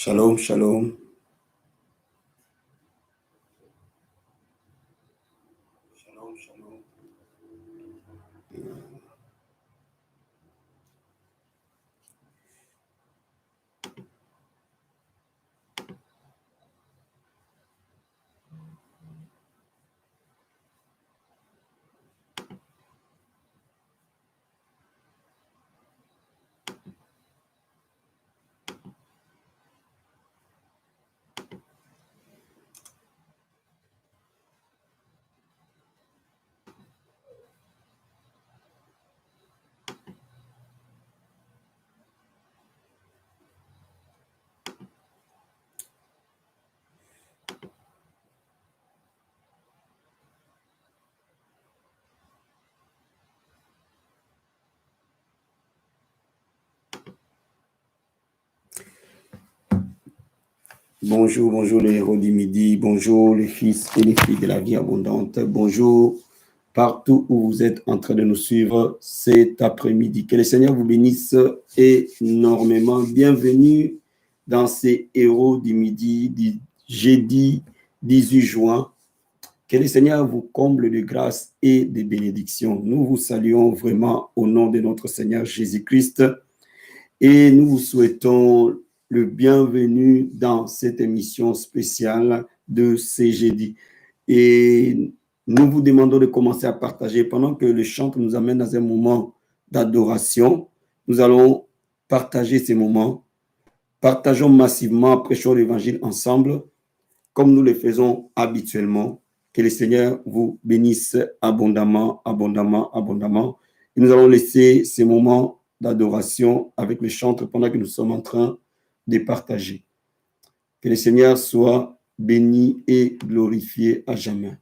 Shalom, shalom. Shalom, shalom. Bonjour, bonjour les héros du midi, bonjour les fils et les filles de la vie abondante, bonjour partout où vous êtes en train de nous suivre cet après-midi. Que le Seigneur vous bénisse énormément. Bienvenue dans ces héros du midi, du jeudi 18 juin. Que le Seigneur vous comble de grâce et de bénédictions. Nous vous saluons vraiment au nom de notre Seigneur Jésus-Christ et nous vous souhaitons le bienvenu dans cette émission spéciale de ce jeudi. Et nous vous demandons de commencer à partager pendant que le chant nous amène dans un moment d'adoration. Nous allons partager ces moments. Partageons massivement, prêchons l'évangile ensemble, comme nous le faisons habituellement. Que le Seigneur vous bénisse abondamment, abondamment, abondamment. Et nous allons laisser ces moments d'adoration avec le chantre pendant que nous sommes en train de partager. Que le Seigneur soit béni et glorifié à jamais.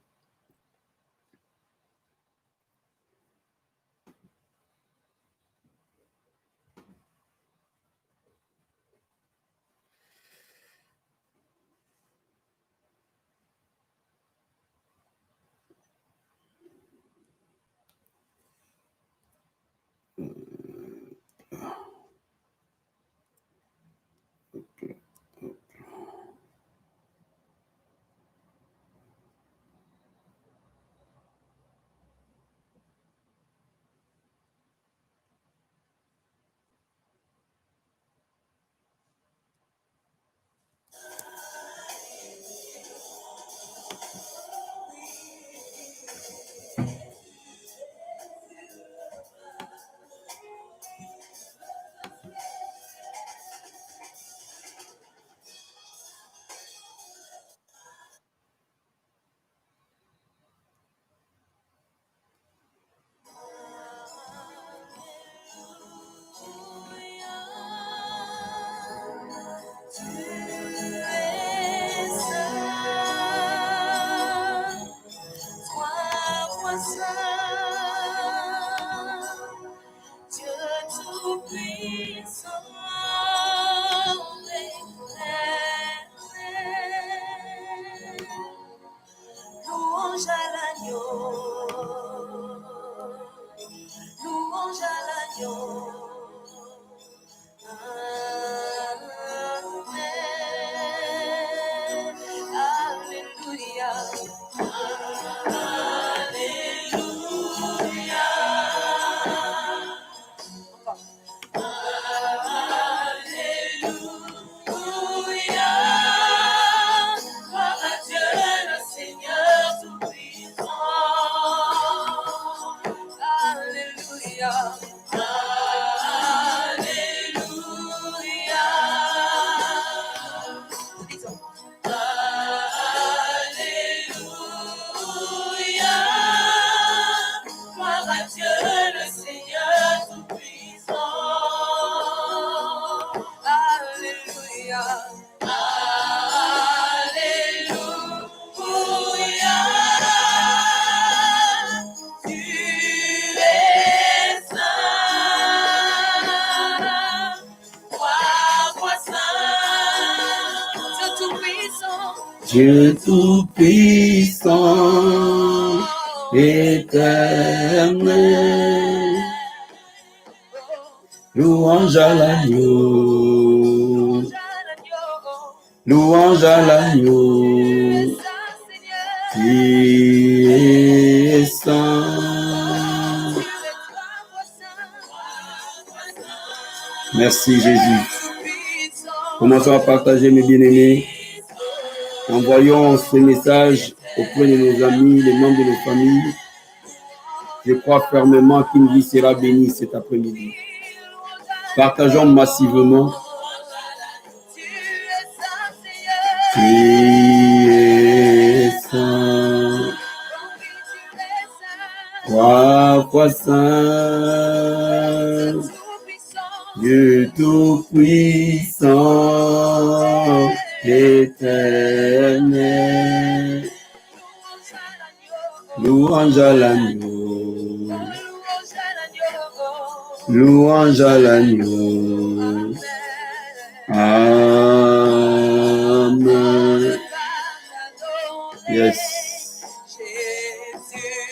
Dieu tout-puissant, éternel, louange à l'agneau, louange à l'agneau, qui est saint. Merci Jésus. Commençons à partager, mes bien-aimés. Envoyons ce message auprès de nos amis, les membres de nos familles. Je crois fermement qu'une vie sera bénie cet après-midi. Partageons massivement. Qui est saint, trois fois saint, Dieu tout-puissant, éternel, louange à l'agneau, louange à l'agneau, amen. Yes.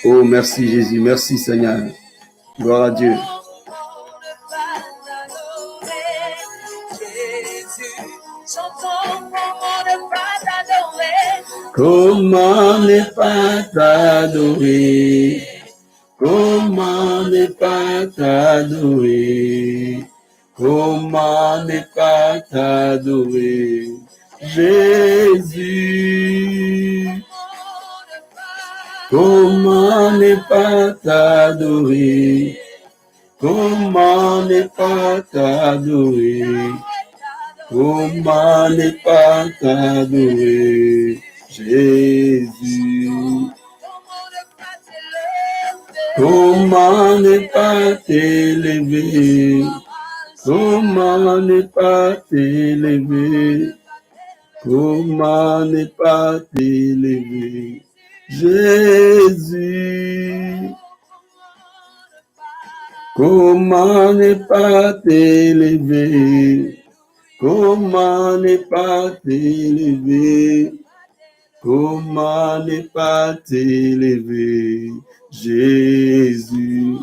Oh, merci Jésus, merci Seigneur. Gloire à Dieu. Comment ne pas t'adorer? Comment ne pas t'adorer? Comment ne pas t'adorer? Jésus. Comment ne pas t'adorer? Comment ne pas t'adorer? Comment ne pas t'adorer? Jésus. Comment ne pas t'élever? Comment ne pas t'élever? Comment ne pas t'élever? Jésus. Comment ne pas t'élever? Comment ne pas t'élever? Comment ne pas t'élever? Jésus.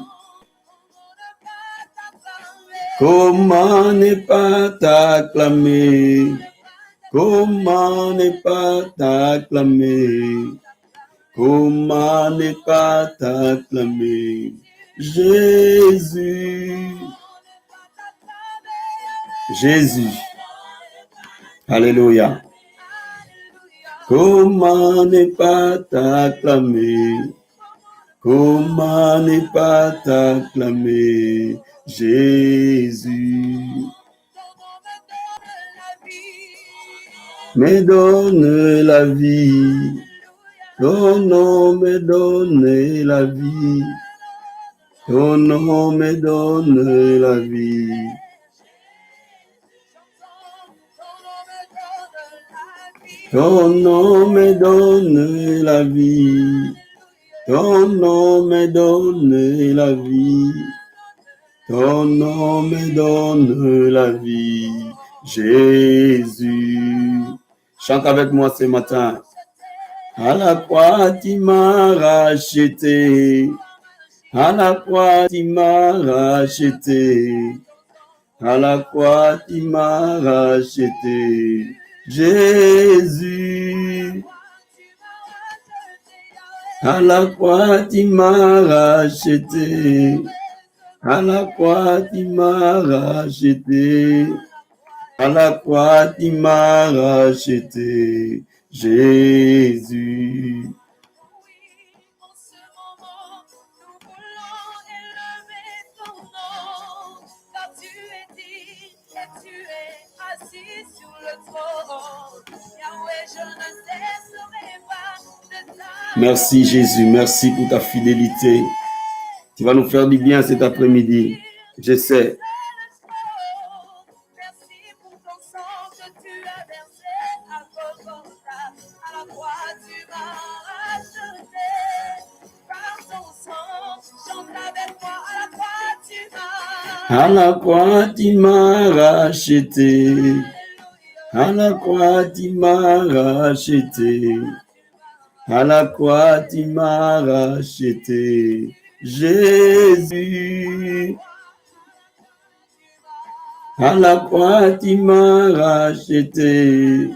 Comment ne pas t'acclamer? Comment ne pas t'acclamer? Comment ne pas t'acclamer? Jésus. Jésus. Alléluia. Comment ne pas t'acclamer? Comment ne pas t'acclamer? Jésus. Me donne la vie. Ton nom me donne la vie. Ton nom me donne la vie. Ton nom me donne la vie. Ton nom me donne la vie. Ton nom me donne la vie. Jésus. Chante avec moi ce matin. À la croix, tu m'as racheté. À la croix, tu m'as racheté. À la croix, tu m'as racheté. Jésus. À la croix, tu m'as racheté. À la croix, tu m'as racheté. À la croix, tu m'as racheté. Jésus. Merci Jésus, merci pour ta fidélité. Tu vas nous faire du bien cet après-midi. Je sais. À la croix, tu m'as racheté. À la croix, tu m'as racheté. À la croix, tu m'as racheté. Jésus. À la croix, tu m'as racheté.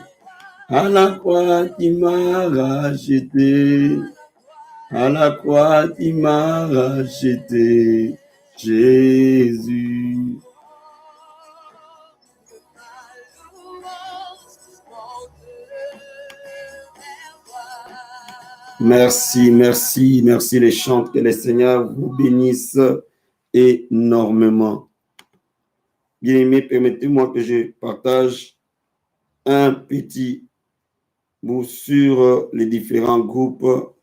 À la croix, tu m'as racheté. À la croix, tu m'as racheté. Jésus. Merci, merci, merci les chants. Que le Seigneur vous bénisse énormément. Bien-aimés, permettez-moi que je partage un petit bout sur les différents groupes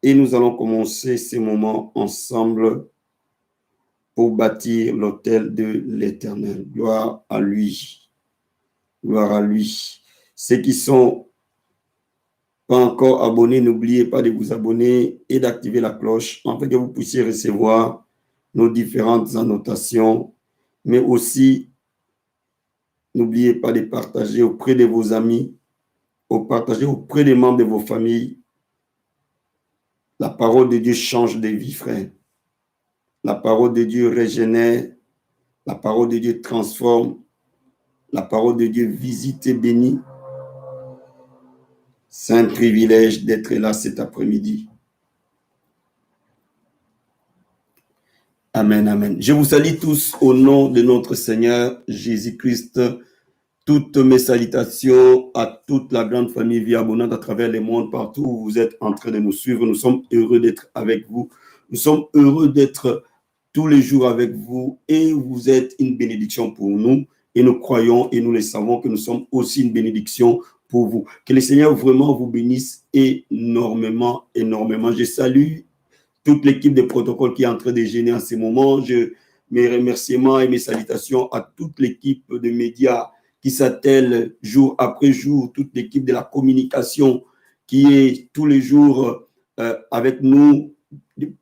et nous allons commencer ces moments ensemble pour bâtir l'autel de l'Éternel. Gloire à lui. Gloire à lui. Ceux qui sont pas encore abonnés, n'oubliez pas de vous abonner et d'activer la cloche afin que vous puissiez recevoir nos différentes annotations, mais aussi n'oubliez pas de partager auprès de vos amis, partager auprès des membres de vos familles. La parole de Dieu change de vie, frère. La parole de Dieu régénère. La parole de Dieu transforme. La parole de Dieu visite et bénit. C'est un privilège d'être là cet après-midi. Amen, amen. Je vous salue tous au nom de notre Seigneur Jésus-Christ. Toutes mes salutations à toute la grande famille Vie Abondante à travers le monde, partout où vous êtes en train de nous suivre. Nous sommes heureux d'être avec vous. Nous sommes heureux d'être tous les jours avec vous et vous êtes une bénédiction pour nous. Et nous croyons et nous le savons que nous sommes aussi une bénédiction pour vous. Que le Seigneur vraiment vous bénisse énormément, énormément. Je salue toute l'équipe de protocole qui est en train de gêner en ce moment. Mes remerciements et mes salutations à toute l'équipe de médias qui s'attelle jour après jour, toute l'équipe de la communication qui est tous les jours avec nous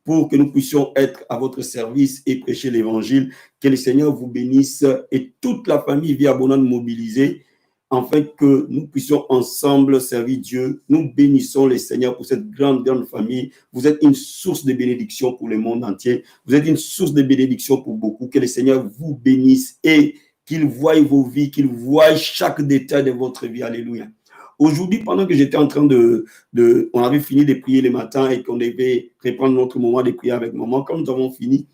pour que nous puissions être à votre service et prêcher l'évangile. Que le Seigneur vous bénisse et toute la famille Vie Abondante mobilisée afin que nous puissions ensemble servir Dieu. Nous bénissons le Seigneur pour cette grande, grande famille. Vous êtes une source de bénédiction pour le monde entier. Vous êtes une source de bénédiction pour beaucoup. Que le Seigneur vous bénisse et qu'il voie vos vies, qu'il voie chaque détail de votre vie. Alléluia. Aujourd'hui, pendant que j'étais en train on avait fini de prier le matin et qu'on devait reprendre notre moment de prière avec maman, quand nous avons fini,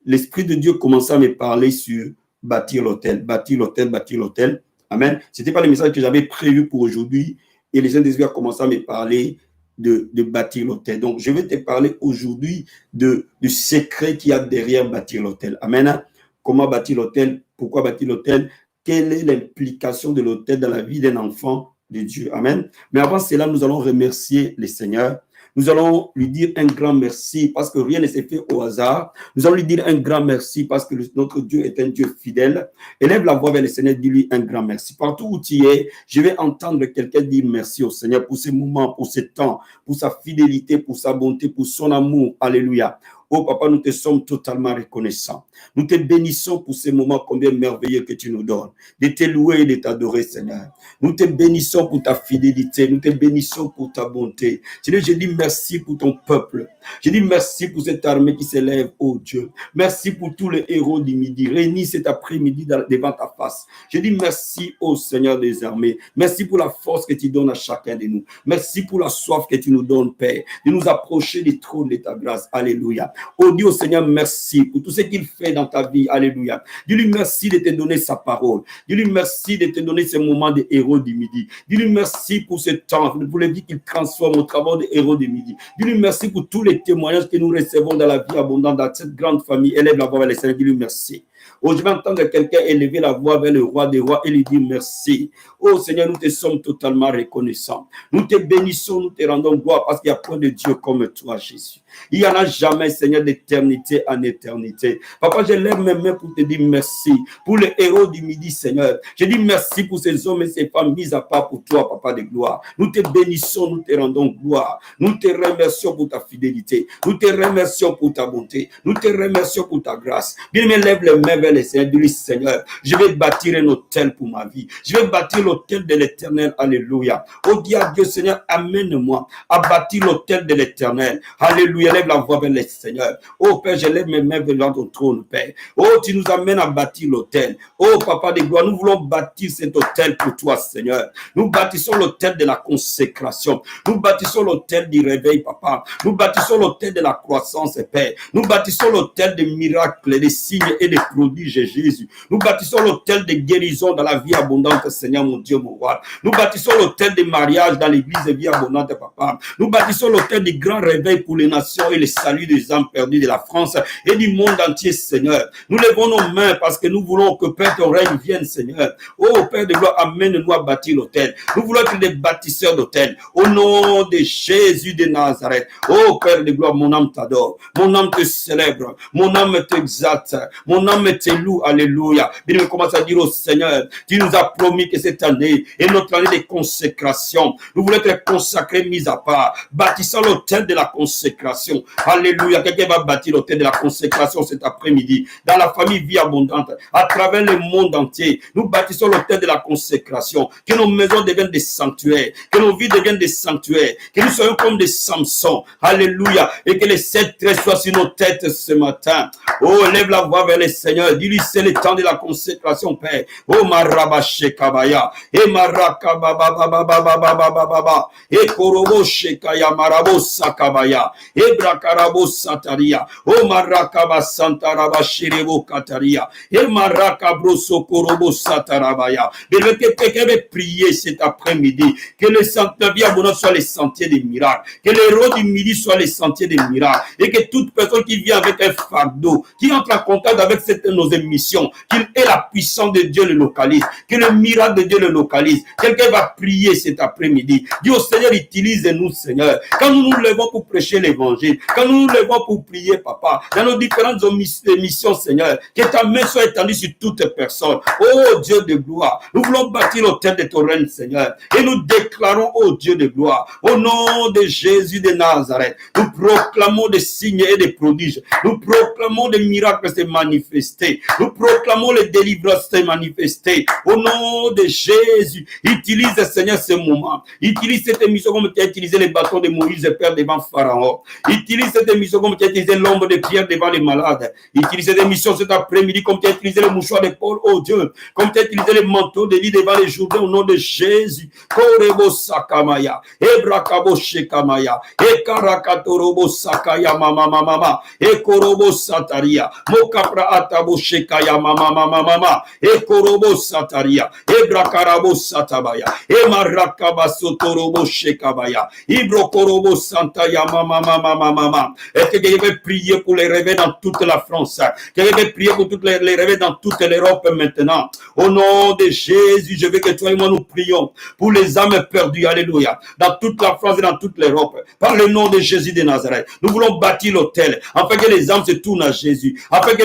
l'Esprit de Dieu commençait à me parler sur bâtir l'autel, bâtir l'autel, bâtir l'autel. Amen. Ce n'était pas le message que j'avais prévu pour aujourd'hui. Et les gens des a commencé à me parler de bâtir l'autel. Donc, je vais te parler aujourd'hui du secret qu'il y a derrière bâtir l'autel. Amen. Comment bâtir l'autel? Pourquoi bâtir l'autel? Quelle est l'implication de l'autel dans la vie d'un enfant de Dieu? Amen. Mais avant cela, nous allons remercier le Seigneur. Nous allons lui dire un grand merci parce que rien ne s'est fait au hasard. Nous allons lui dire un grand merci parce que notre Dieu est un Dieu fidèle. Élève la voix vers le Seigneur, dis-lui un grand merci. Partout où tu es, je vais entendre quelqu'un dire merci au Seigneur pour ces moments, pour ce temps, pour sa fidélité, pour sa bonté, pour son amour. Alléluia. Oh papa, nous te sommes totalement reconnaissants. Nous te bénissons pour ces moments combien merveilleux que tu nous donnes. De te louer et de t'adorer, Seigneur. Nous te bénissons pour ta fidélité. Nous te bénissons pour ta bonté. Seigneur, je dis merci pour ton peuple. Je dis merci pour cette armée qui s'élève, oh Dieu. Merci pour tous les héros du midi, réunis cet après-midi devant ta face. Je dis merci, oh Seigneur des armées. Merci pour la force que tu donnes à chacun de nous. Merci pour la soif que tu nous donnes, Père, de nous approcher du trône de ta grâce. Alléluia. Oh Dieu, Seigneur, merci pour tout ce qu'il fait dans ta vie. Alléluia. Dis-lui merci de te donner sa parole. Dis-lui merci de te donner ce moment de héros du midi. Dis-lui merci pour ce temps, pour les vies qu'il transforme au travers des héros du midi. Dis-lui merci pour tous les témoignages que nous recevons dans la vie abondante, dans cette grande famille. Élève la voix vers le Seigneur. Dis-lui merci. Oh, je vais entendre quelqu'un élever la voix vers le roi des rois et lui dire merci. Oh Seigneur, nous te sommes totalement reconnaissants. Nous te bénissons, nous te rendons gloire parce qu'il n'y a point de Dieu comme toi, Jésus. Il n'y en a jamais, Seigneur, d'éternité en éternité. Papa, je lève mes mains pour te dire merci. Pour les héros du midi, Seigneur. Je dis merci pour ces hommes et ces femmes mis à part pour toi, Papa de gloire. Nous te bénissons, nous te rendons gloire. Nous te remercions pour ta fidélité. Nous te remercions pour ta bonté. Nous te remercions pour ta grâce. Bien-aimé, lève les mains main vers les Seigneur. Dis-lui, Seigneur, je vais bâtir un hôtel pour ma vie. Je vais bâtir l'hôtel de l'Éternel. Alléluia. Oh, dis à Dieu, Seigneur, amène-moi à bâtir l'hôtel de l'Éternel. Alléluia. Lève la voix vers les Seigneurs. Oh, Père, je lève mes mains vers ton trône, Père. Oh, tu nous amènes à bâtir l'hôtel. Oh, Papa de gloire, nous voulons bâtir cet hôtel pour toi, Seigneur. Nous bâtissons l'hôtel de la consécration. Nous bâtissons l'hôtel du réveil, Papa. Nous bâtissons l'hôtel de la croissance, Père. Nous bâtissons l'hôtel des miracles, des signes et des prodiges, Jésus. Nous bâtissons l'hôtel de guérison dans la vie abondante, Seigneur, mon Dieu, mon roi. Nous bâtissons l'hôtel des mariages dans l'église de vie abondante, Papa. Nous bâtissons l'hôtel du grand réveil pour les nations et le salut des âmes perdues de la France et du monde entier, Seigneur. Nous levons nos mains parce que nous voulons que, Père, ton règne vienne, Seigneur. Oh, Père de gloire, amène-nous à bâtir l'hôtel. Nous voulons être des bâtisseurs d'hôtel. Au nom de Jésus de Nazareth. Oh, Père de gloire, mon âme t'adore. Mon âme te célèbre. Mon âme t'exalte. Mon âme te loue. Alléluia. Bien, je commence à dire au Seigneur, tu nous as promis que cette année est notre année de consécration. Nous voulons être consacrés, mis à part. Bâtissons l'hôtel de la consécration. Alléluia. Quelqu'un va bâtir l'hôtel de la consécration cet après-midi. Dans la famille Vie Abondante. À travers le monde entier. Nous bâtissons l'hôtel de la consécration. Que nos maisons deviennent des sanctuaires. Que nos vies deviennent des sanctuaires. Que nous soyons comme des Samson. Alléluia. Et que les 7 traits soient sur nos têtes ce matin. Oh, lève la voix vers le Seigneur. Dis-lui, c'est le temps de la consécration, Père. Oh, Marabache Kabaya. Et Marakabababababababababa. Et Korobo Shekaya Marabo Sakabaya. Et Brakarabo Sataria. Oh, Marakaba Santaraba Shirebo Kataria. Et Marakabro Sokorobo Satarabaya. Que quelqu'un va prier cet après-midi. Que le sentier Vie Abondante soit les sentiers des miracles. Que les héros du midi soient les sentiers des miracles. Et que toute personne qui vient avec un fardeau, qui entre en contact avec nos émissions, qu'il ait la puissance de Dieu le localise. Que le miracle de Dieu le localise. Quelqu'un va prier cet après-midi. Dis au Seigneur, utilise-nous, Seigneur. Quand nous nous levons pour prêcher l'évangile, quand nous nous levons pour prier, Papa, dans nos différentes émissions, Seigneur, que ta main soit étendue sur toute personne. Oh Dieu de gloire, nous voulons bâtir l'autel de ton règne, Seigneur. Et nous déclarons, oh Dieu de gloire, au nom de Jésus de Nazareth, nous proclamons des signes et des prodiges. Nous proclamons des miracles se manifester. Nous proclamons les délivrances se manifester. Au nom de Jésus, utilise, Seigneur, ce moment. Utilise cette émission comme tu as utilisé les bâtons de Moïse et Père devant Pharaon. Utilise cette émission comme tu as utilisé l'ombre de Pierre devant les malades. Utilise cette émission cet après-midi comme tu as utilisé le mouchoir de Paul, oh Dieu. Comme tu as utilisé les manteaux de lit devant les Jourdains au nom de Jésus. Korebo Sakamaya. Ebrakabo Shekamaya. Ekarakatorobo Sakaya mama mama. Ekorobo Sataria. Mokapra Atabo Shekaya mama mama mama. Ekorobo Sataria. Ebrakarabo Satabaya. Emarakaba Sotorobo Shekabaya. Ibrokorobo Santaya mama mama mama. Est-ce que quelqu'un veut prier pour les réveils dans toute la France? Quelqu'un veut prier pour toutes les réveils dans toute l'Europe maintenant? Au nom de Jésus, je veux que toi et moi nous prions pour les âmes perdues. Alléluia. Dans toute la France et dans toute l'Europe. Par le nom de Jésus de Nazareth. Nous voulons bâtir l'autel afin que les âmes se tournent à Jésus. Afin que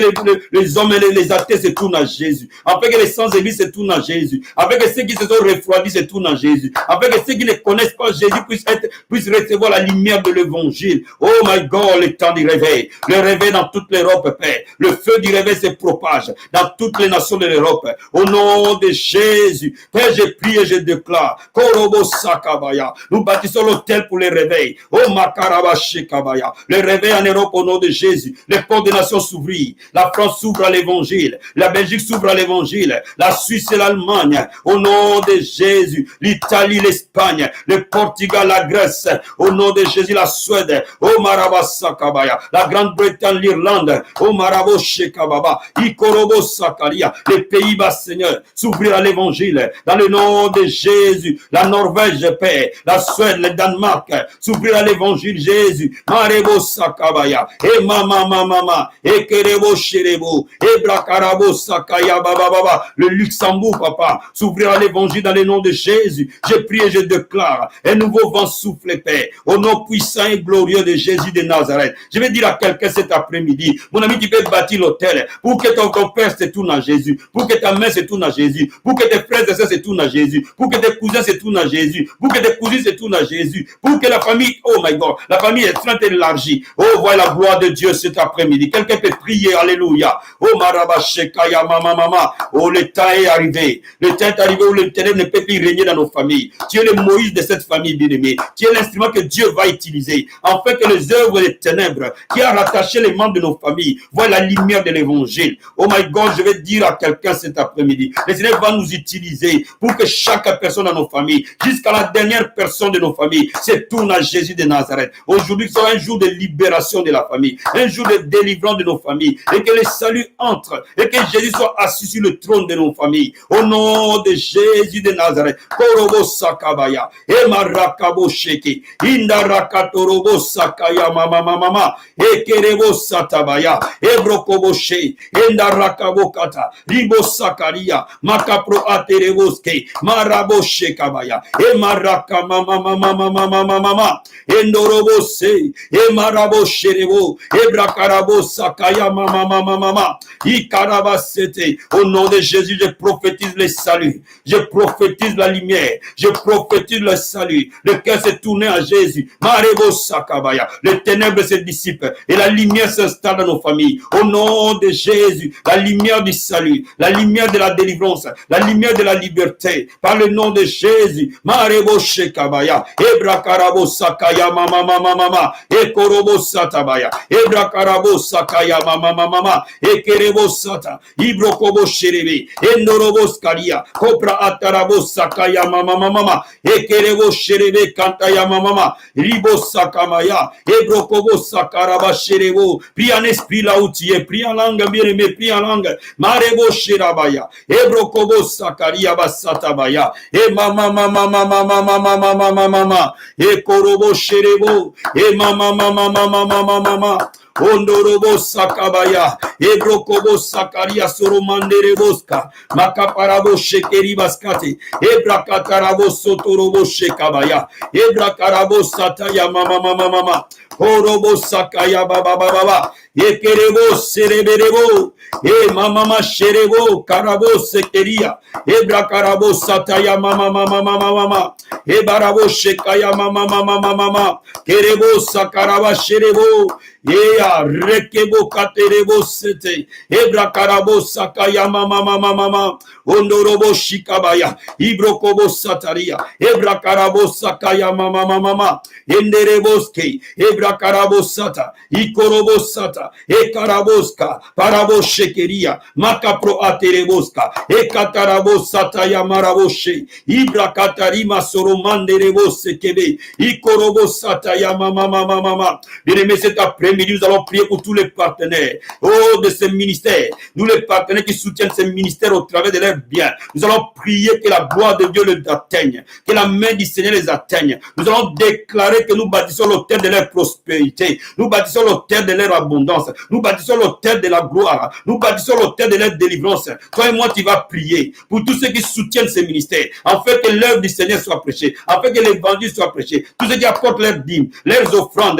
les hommes et les athées se tournent à Jésus. Afin que les sans-églises se tournent à Jésus. Afin que ceux qui se sont refroidis se tournent à Jésus. Afin que ceux qui ne connaissent pas Jésus puissent recevoir la lumière de l'évangile. Oh my God, le temps du réveil. Le réveil dans toute l'Europe, Père. Le feu du réveil se propage dans toutes les nations de l'Europe. Au nom de Jésus. Père, je prie et je déclare. Korobo Sakabaya. Nous bâtissons l'autel pour les réveils. Oh Makarabashe Kabaya. Le réveil en Europe au nom de Jésus. Les portes des nations s'ouvrent. La France s'ouvre à l'évangile. La Belgique s'ouvre à l'évangile. La Suisse et l'Allemagne. Au nom de Jésus. L'Italie, l'Espagne, le Portugal, la Grèce. Au nom de Jésus, la Suède. Oh Marabasa Kabaya. La Grande-Bretagne, l'Irlande. Oh Marabo Shekababa. Ikorobo Sakaria. Les Pays-Bas, Seigneur, s'ouvrir à l'évangile. Dans le nom de Jésus. La Norvège, Père. La Suède, le Danemark. S'ouvrir à l'évangile, Jésus. Marebo Sakabaya. Et mama. Et Kerebo Sherebo. Et Brakarabo Sakaya Baba Baba. Le Luxembourg, Papa. S'ouvrir à l'évangile dans le nom de Jésus. Je prie et je déclare. Un nouveau vent souffle, Père. Au nom puissant et glorieux de Jésus de Nazareth. Je vais dire à quelqu'un cet après-midi. Mon ami, tu peux bâtir l'autel. Pour que ton père se tourne à Jésus. Pour que ta mère se tourne à Jésus. Pour que tes frères et sœurs se tournent à Jésus. Pour que tes cousins se tournent à Jésus. Pour que tes cousines se tournent à Jésus. Pour que la famille, oh my God, la famille est très élargie. Oh, voilà la gloire de Dieu cet après-midi. Quelqu'un peut prier, alléluia. Oh Marabashekaya Mama Mama. Oh, le temps est arrivé. Le temps est arrivé où le ténèbre ne peut plus régner dans nos familles. Tu es le Moïse de cette famille bien-aimée. Tu es l'instrument que Dieu va utiliser afin que les œuvres des ténèbres qui a rattaché les membres de nos familles voient la lumière de l'évangile. Oh my God, je vais dire à quelqu'un cet après-midi, le Seigneur va nous utiliser pour que chaque personne dans nos familles, jusqu'à la dernière personne de nos familles, se tourne à Jésus de Nazareth. Aujourd'hui sera un jour de libération de la famille, un jour de délivrance de nos familles, et que le salut entre, et que Jésus soit assis sur le trône de nos familles. Au nom de Jésus de Nazareth. Korobo Sakabaya, Emarakabo Sheki, Indarakatorobo Sakaya Mama Mama, Ekerebo Satabaya, Ebrokoboshe, Endarakabokata, Ribo Sakaria, Makapro Atereboske, Maraboshe Kabaya, Emaraka Mama Mama Mama Mama, Endorobose, Emarabosherebo, Ebrakarabo Sakaya Mama Mama Mama, Ikarabasete. Au nom de Jésus, je prophétise le salut, je prophétise la lumière, je prophétise le salut. Le cœur s'est tourné à Jésus. Marebo Sakabaya, les ténèbres se dissipent et la lumière s'installe dans nos familles. Au nom de Jésus, la lumière du salut, la lumière de la délivrance, la lumière de la liberté, par le nom de Jésus. Marebo Shekabaya, Ebrakarabo Sakaya Mama Mama Mama, Ekorobo Satabaya, Ebrakarabo Sakaya Mama Mama Mama, Ekerebo Sata, Ibrokobo Sherebe, Endorobo Skaria, Kopra Atarabo Sakaya Mama Mama, Ekerebo Sherebe Kantaya Mama, Ribo Sakamaya, Ebrokobo Sakaraba Sherebo. Prie en esprit là où tu es, prie en langue bien-aimé, prie en langue. Marebo Sherabaya, Ebrokobo Sakaria Basatabaya, E Mama Mama Mama Mama Mama Mama Mama, Ekorobo Sherebo, E Mama Mama Mama Mama Mama. Ondorobo Sakabaya, Ebrokobo Sakaria Soromandereboska, Makaparabo Shekeri Baskate, Ebrakatarabo Sotorobo Shekabaya, Ebrakarabo Sataya Mama Mama Mama, Orobo Sakaya Baba Baba, Ekerebo Sereberebo, E Mama Sherebo, Karabo Sekeria, Ebrakarabo Sataya Mama Mama Mama Mama, Ebarabo Shekaya Mama Mama Mama, Kerebo Sakaraba Sherebo, Ea rekebo katerebo sete, ebra karabo sakaya mama mama mama, ondorobo shikabaya, ibrokobo sataria, ebra karabo sakaya mama mama mama, endereboske, ebra karabo sata, ikorobo sata, ekaraboska, parabo shekeria, makapro atereboska, ekatarabo sataya maraboshe, ibra katarima soromanderebo sekebe, ikorobo sataya mama mama mama. Bien-aimé, cet après-midi, nous allons prier pour tous les partenaires de ce ministère. Nous, les partenaires qui soutiennent ce ministère au travers de leurs biens. Nous allons prier que la gloire de Dieu les atteigne, que la main du Seigneur les atteigne. Nous allons déclarer que nous bâtissons l'autel de leur prospérité. Nous bâtissons l'autel de leur abondance. Nous bâtissons l'autel de la gloire. Nous bâtissons l'autel de leur délivrance. Toi et moi, tu vas prier pour tous ceux qui soutiennent ce ministère, afin que l'œuvre du Seigneur soit prêchée, afin que l'évangile soit prêché. Tous ceux qui apportent leurs dîmes, leurs offrandes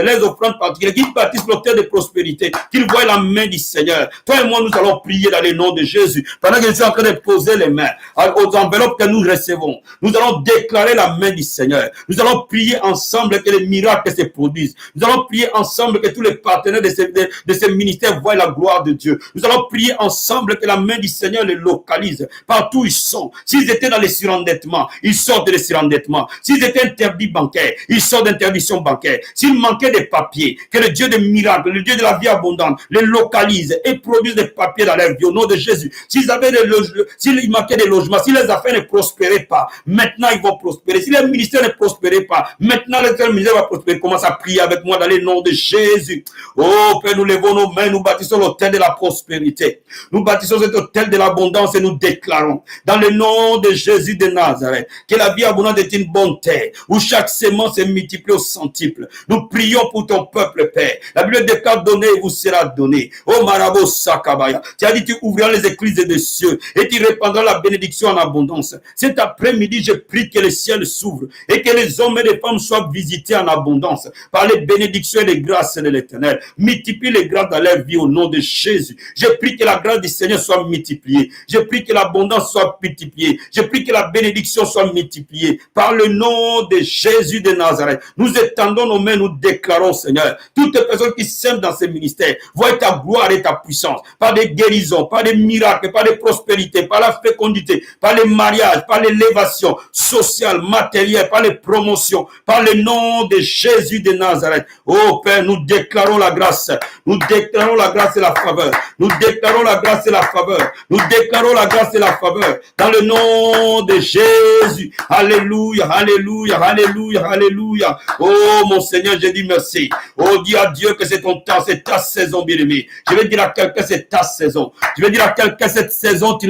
particulières, qui bâtissent l'autel de prospérité, qu'ils voient la main du Seigneur. Toi et moi, nous allons prier dans le nom de Jésus. Pendant que je suis en train de poser les mains aux enveloppes que nous recevons, nous allons déclarer la main du Seigneur. Nous allons prier ensemble que les miracles se produisent. Nous allons prier ensemble que tous les partenaires de ce ministère voient la gloire de Dieu. Nous allons prier ensemble que la main du Seigneur les localise partout où ils sont. S'ils étaient dans les surendettements, ils sortent des surendettements. S'ils étaient interdits bancaires, ils sortent d'interdiction bancaire. S'ils manquaient des papiers, que le Dieu des miracles, le Dieu de la vie abondante, les localise et produise des papiers dans leur vie au nom de Jésus. S'ils manquaient des logements, si les affaires ne prospéraient pas, maintenant ils vont prospérer. Si les ministères ne prospéraient pas, maintenant le ministère va prospérer. Commence à prier avec moi dans le nom de Jésus. Oh Père, nous levons nos mains, nous bâtissons l'autel de la prospérité. Nous bâtissons cet autel de l'abondance et nous déclarons dans le nom de Jésus de Nazareth que la vie abondante est une bonne terre où chaque sémence est multipliée au centuple. Nous prions pour ton peuple, Père. La Bible déclare donner et vous sera donné. Oh Marabo Sakabaya. Tu as dit tu ouvriras les écluses des cieux et tu répandras la bénédiction en abondance. Cet après-midi, je prie que les ciels s'ouvrent et que les hommes et les femmes soient visités en abondance par les bénédictions bénédictions et les grâces de l'Éternel. Multiplie les grâces dans leur vie au nom de Jésus. Je prie que la grâce du Seigneur soit multipliée. Je prie que l'abondance soit multipliée. Je prie que la bénédiction soit multipliée. Par le nom de Jésus de Nazareth, nous étendons nos mains, nous déclarons, Seigneur, toutes les personnes qui s'aiment dans ces ministères, voient ta gloire et ta puissance, par des guérisons, par des miracles, par des prospérités, par la fécondité, par les mariages, par l'élévation sociale, matérielle, par les promotions, par le nom de Jésus de Nazareth. Oh Père, nous déclarons la grâce, nous déclarons la grâce et la faveur, nous déclarons la grâce et la faveur, nous déclarons la grâce et la faveur, dans le nom de Jésus. Alléluia, alléluia, alléluia, alléluia. Oh mon Seigneur, je dis merci. Oh, dis à Dieu que c'est ton temps, c'est ta saison, bien-aimé. Je vais dire à quelqu'un, c'est ta saison. Je vais dire à quelqu'un, cette saison, tu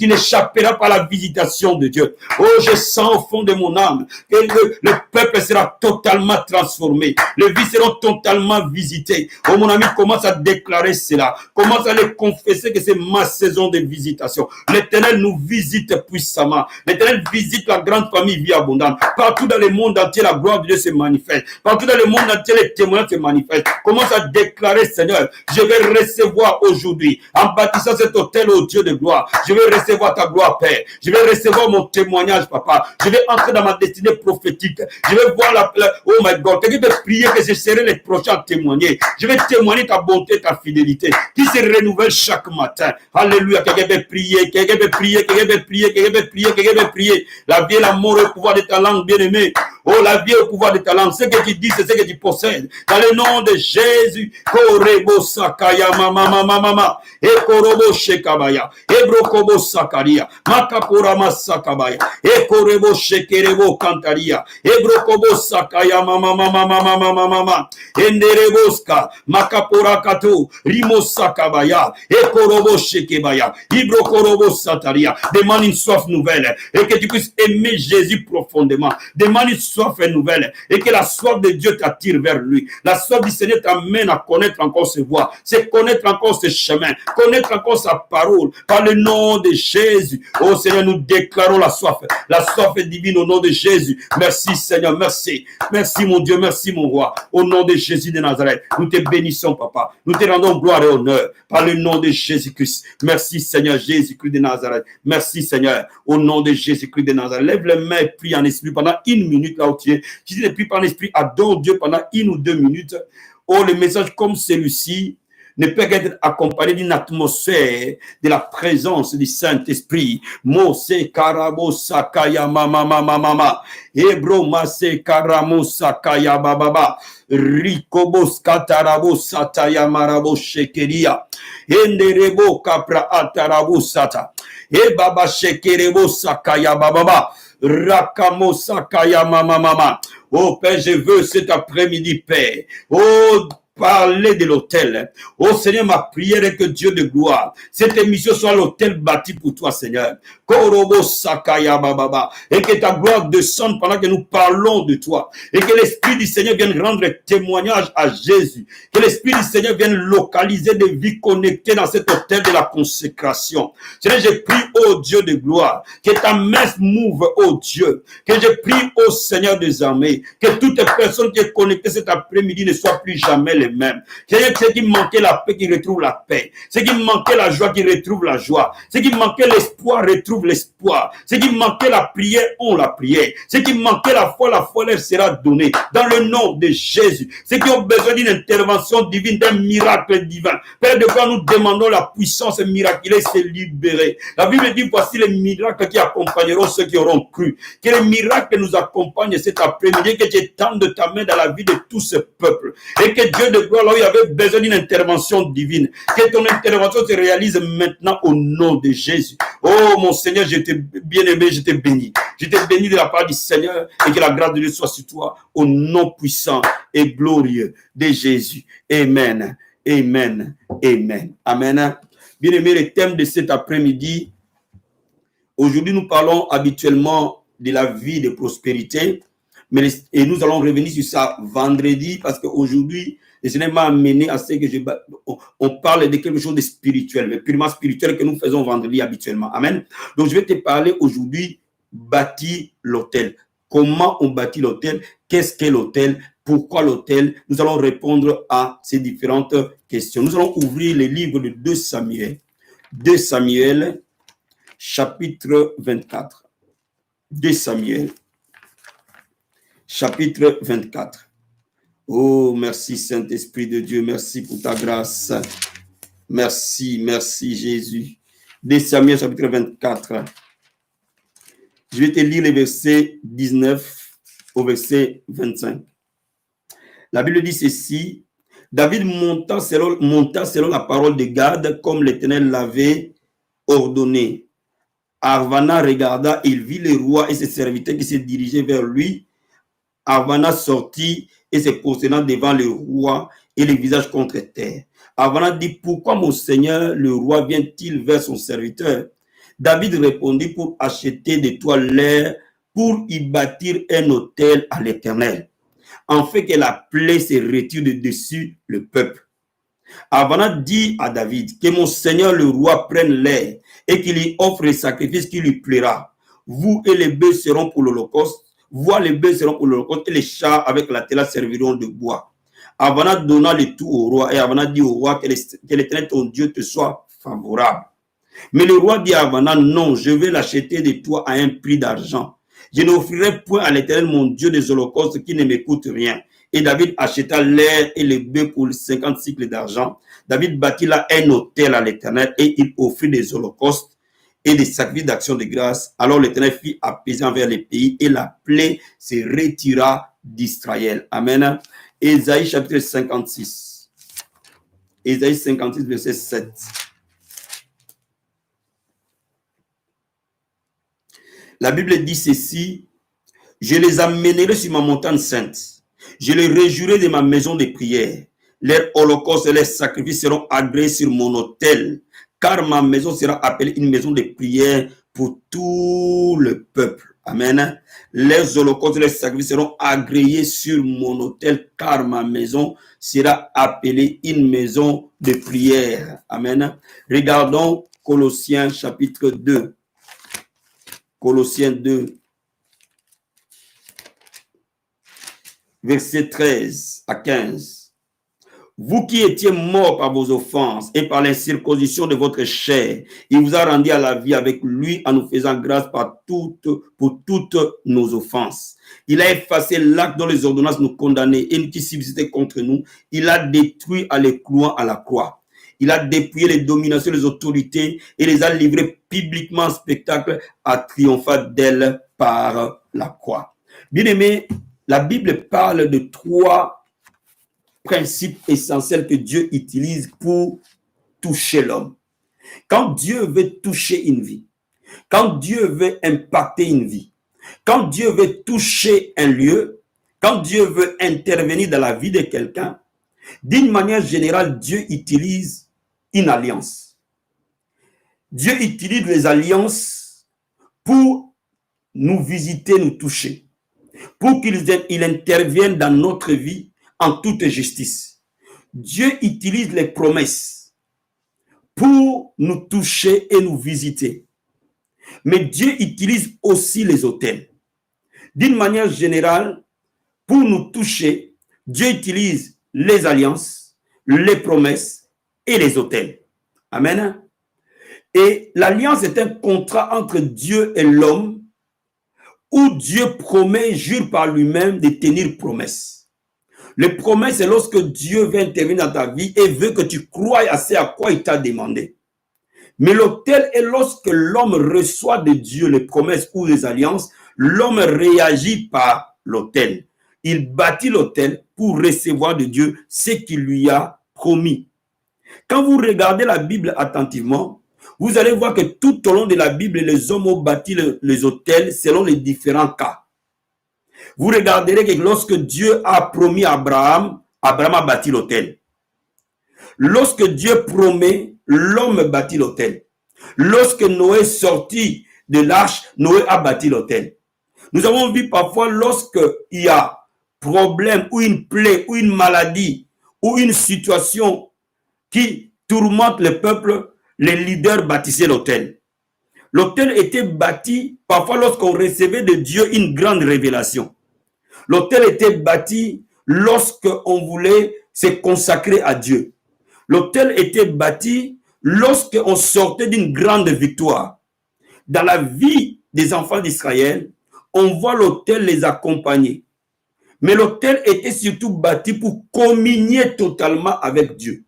n'échapperas pas à la visitation de Dieu. Oh, je sens au fond de mon âme que le peuple sera totalement transformé. Les vies seront totalement visitées. Oh, mon ami, commence à déclarer cela. Commence à les confesser que c'est ma saison de visitation. L'Éternel nous visite puissamment. L'Éternel visite la grande famille Vie Abondante. Partout dans le monde entier, la gloire de Dieu se manifeste. Partout dans le monde entier, les témoignages se manifestent. Commence à déclarer, Seigneur, je vais recevoir aujourd'hui, en bâtissant cet hôtel au Dieu de gloire, je vais recevoir ta gloire, Père. Je vais recevoir mon témoignage, Papa. Je vais entrer dans ma destinée prophétique. Je vais voir oh my God, quelqu'un peut prier que je serai les prochains à témoigner. Je vais témoigner ta bonté, ta fidélité, qui se renouvelle chaque matin. Alléluia. Quelqu'un peut prier, quelqu'un peut prier, quelqu'un peut prier, quelqu'un peut prier, quelqu'un peut prier. La vie, l'amour et le pouvoir de ta langue, bien-aimé. Oh, la vie et le pouvoir de ta langue. Ce que tu dis, c'est ce que tu possèdes. Dans le nom de Jésus. Korebo sakaya mama mama. Ekorobo shekabaya. Ebrokobo sakaria. Makapura masakabaya. Ekorebo shekerebo kantaria. Ebrokobo sakaya mama mama mama mama. Endereboska. Makapura kato. Rimo sakabaya. Ekorobo shekebaya. Ibrokorobo sataria. Demande une soif nouvelle. Et que tu puisses aimer Jésus profondément. Demande une soif nouvelle. Et que la soif de Dieu t'attire vers lui. La soif du Seigneur t'amène à connaître encore ses voies. C'est connaître encore ses chemins. Connaître encore sa parole. Par le nom de Jésus. Oh Seigneur, nous déclarons la soif. La soif est divine au nom de Jésus. Merci Seigneur, merci. Merci mon Dieu, merci mon roi. Au nom de Jésus de Nazareth. Nous te bénissons, Papa. Nous te rendons gloire et honneur. Par le nom de Jésus-Christ. Merci Seigneur Jésus-Christ de Nazareth. Merci Seigneur. Au nom de Jésus-Christ de Nazareth. Lève les mains et prie en esprit pendant une minute là où tu es. Si tu ne pries pas en esprit, adore Dieu pendant 1 ou 2 minutes. Oh, le message comme celui-ci ne peut qu'être accompagné d'une atmosphère de la présence du Saint-Esprit. Mose karabo sakaya mama mama mama. Ebro mase karamo sakaya bababa. Rikobos katarabo sataya marabo shekeria. Enderebo kapra atarabo sata. E baba shekerebo sakaya bababa. Rakamo sakaya mama mama. Oh Père, je veux cet après-midi, Père. Oh, parler de l'autel. Oh Seigneur, ma prière est que Dieu de gloire, cette émission soit l'autel bâti pour toi, Seigneur. Korobo sakaya bababa. Et que ta gloire descende pendant que nous parlons de toi. Et que l'Esprit du Seigneur vienne rendre témoignage à Jésus. Que l'Esprit du Seigneur vienne localiser des vies connectées dans cet autel de la consécration. Seigneur, je prie, oh Dieu de gloire, que ta main mouve, oh Dieu. Que je prie, oh Seigneur des armées, que toutes les personnes qui sont connectées cet après-midi ne soient plus jamais les mêmes. Seigneur, ceux qui manquaient la paix, qui retrouvent la paix. Ceux qui manquaient la joie, qui retrouvent la joie. Ceux qui manquaient l'espoir, retrouvent l'espoir. Ceux qui manquaient la prière, ont la prière. Ceux qui manquaient la foi leur sera donnée. Dans le nom de Jésus. Ceux qui ont besoin d'une intervention divine, d'un miracle divin. Père de quoi nous demandons la puissance miraculeuse se libérer. La Bible dit, voici les miracles qui accompagneront ceux qui auront cru. Que les miracles nous accompagnent cet après-midi, que tu étendes ta main dans la vie de tout ce peuple. Et que Dieu de gloire, là où il y avait besoin d'une intervention divine, que ton intervention se réalise maintenant au nom de Jésus. Oh mon Seigneur, je t'ai bien aimé, je t'ai béni. Je t'ai béni de la part du Seigneur et que la grâce de Dieu soit sur toi au nom puissant et glorieux de Jésus. Amen. Amen. Amen. Amen. Bien aimé, le thème de cet après-midi, aujourd'hui nous parlons habituellement de la vie de prospérité, et nous allons revenir sur ça vendredi parce qu'aujourd'hui, le Seigneur m'a amené à ce que on parle de quelque chose de spirituel, mais purement spirituel que nous faisons vendredi habituellement. Amen. Donc je vais te parler aujourd'hui, bâtir l'autel. Comment on bâtit l'autel? Qu'est-ce qu'est l'autel? Pourquoi l'autel? Nous allons répondre à ces différentes questions. Nous allons ouvrir le livre de 2 Samuel. 2 Samuel, chapitre 24. 2 Samuel, chapitre 24. Oh, merci Saint-Esprit de Dieu, merci pour ta grâce. Merci, merci Jésus. 2 Samuel, chapitre 24. Je vais te lire les versets 19 au verset 25. La Bible dit ceci: David monta selon la parole de Gad, comme l'Éternel l'avait ordonné. Arvana regarda, il vit le roi et ses serviteurs qui se dirigeaient vers lui. Arvana sortit et se prosterna devant le roi et le visage contre terre. Arvana dit: Pourquoi mon Seigneur le roi vient-il vers son serviteur? David répondit: Pour acheter de toi l'air, pour y bâtir un autel à l'Éternel, en fait que la plaie se retire de dessus le peuple. Arvana dit à David: Que mon Seigneur le roi prenne l'air et qu'il y offre le sacrifice qui lui plaira. Vous et les bœufs seront pour l'holocauste. Les bœufs seront pour l'holocauste et les chars avec la tela serviront de bois. Arvana donna le tout au roi et Arvana dit au roi: Que l'Éternel ton Dieu te soit favorable. Mais le roi dit à Arvana: Non, je vais l'acheter de toi à un prix d'argent. Je n'offrirai point à l'Éternel mon Dieu des holocaustes qui ne m'écoutent rien. Et David acheta l'air et les bœufs pour 50 cycles d'argent. David bâtit là un autel à l'Éternel et il offrit des holocaustes et des sacrifices d'action de grâce. Alors l'Éternel fit apaiser envers les pays et la plaie se retira d'Israël. Amen. Ésaïe chapitre 56. Ésaïe 56 verset 7. La Bible dit ceci: Je les amènerai sur ma montagne sainte. Je les réjouirai de ma maison de prière. Leurs holocaustes et leurs sacrifices seront agréés sur mon autel, car ma maison sera appelée une maison de prière pour tout le peuple. Amen. Les holocaustes et les sacrifices seront agréés sur mon autel, car ma maison sera appelée une maison de prière. Amen. Regardons Colossiens chapitre 2. Colossiens 2, versets 13 à 15. Vous qui étiez morts par vos offenses et par l'incirconcision de votre chair, il vous a rendu à la vie avec lui en nous faisant grâce pour toutes nos offenses. Il a effacé l'acte dont les ordonnances nous condamnaient et qui subsistaient contre nous. Il a détruit en les clouant à la croix. Il a dépouillé les dominations, les autorités et les a livrés publiquement en spectacle à triompher d'elles par la croix. Bien aimé, la Bible parle de 3 principes essentiels que Dieu utilise pour toucher l'homme. Quand Dieu veut toucher une vie, quand Dieu veut impacter une vie, quand Dieu veut toucher un lieu, quand Dieu veut intervenir dans la vie de quelqu'un, d'une manière générale, Dieu utilise une alliance. Dieu utilise les alliances pour nous visiter, nous toucher, pour qu'il intervienne dans notre vie en toute justice. Dieu utilise les promesses pour nous toucher et nous visiter. Mais Dieu utilise aussi les autels. D'une manière générale, pour nous toucher, Dieu utilise les alliances, les promesses et les autels. Amen. Et l'alliance est un contrat entre Dieu et l'homme où Dieu promet, jure par lui-même de tenir promesse. Les promesses, c'est lorsque Dieu veut intervenir dans ta vie et veut que tu croies à ce à quoi il t'a demandé. Mais l'autel est lorsque l'homme reçoit de Dieu les promesses ou les alliances, l'homme réagit par l'autel. Il bâtit l'autel pour recevoir de Dieu ce qu'il lui a promis. Quand vous regardez la Bible attentivement, vous allez voir que tout au long de la Bible, les hommes ont bâti les autels selon les différents cas. Vous regarderez que lorsque Dieu a promis à Abraham, Abraham a bâti l'autel. Lorsque Dieu promet, l'homme bâtit l'autel. Lorsque Noé sortit de l'arche, Noé a bâti l'autel. Nous avons vu parfois lorsqu'il y a problème ou une plaie ou une maladie ou une situation qui tourmente le peuple, les leaders bâtissaient l'autel. L'autel était bâti parfois lorsqu'on recevait de Dieu une grande révélation. L'autel était bâti lorsqu'on voulait se consacrer à Dieu. L'autel était bâti lorsqu'on sortait d'une grande victoire. Dans la vie des enfants d'Israël, on voit l'autel les accompagner. Mais l'autel était surtout bâti pour communier totalement avec Dieu.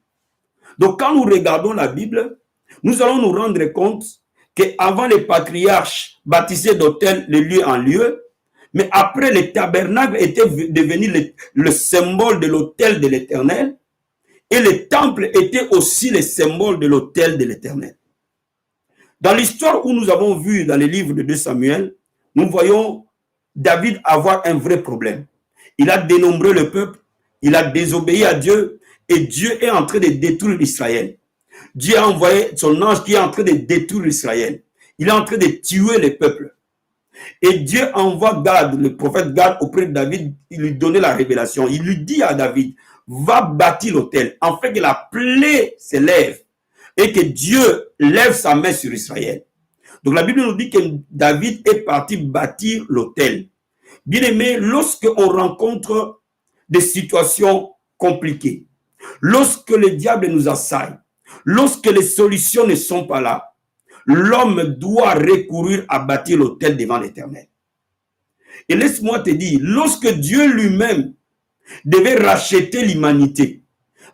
Donc quand nous regardons la Bible, nous allons nous rendre compte qu'avant les patriarches bâtissaient d'autel de lieu en lieu, mais après le tabernacle était devenu le symbole de l'autel de l'Éternel, et le temple était aussi le symbole de l'autel de l'Éternel. Dans l'histoire où nous avons vu dans les livres de 2 Samuel, nous voyons David avoir un vrai problème. Il a dénombré le peuple, il a désobéi à Dieu, et Dieu est en train de détruire Israël. Dieu a envoyé son ange qui est en train de détruire Israël. Il est en train de tuer les peuples. Et Dieu envoie Gad, le prophète Gad, auprès de David, il lui donnait la révélation. Il lui dit à David, va bâtir l'autel, afin que la plaie s'élève et que Dieu lève sa main sur Israël. Donc la Bible nous dit que David est parti bâtir l'autel. Bien aimé, lorsqu'on rencontre des situations compliquées, lorsque le diable nous assaille, lorsque les solutions ne sont pas là, l'homme doit recourir à bâtir l'autel devant l'Éternel. Et laisse-moi te dire, lorsque Dieu lui-même devait racheter l'humanité,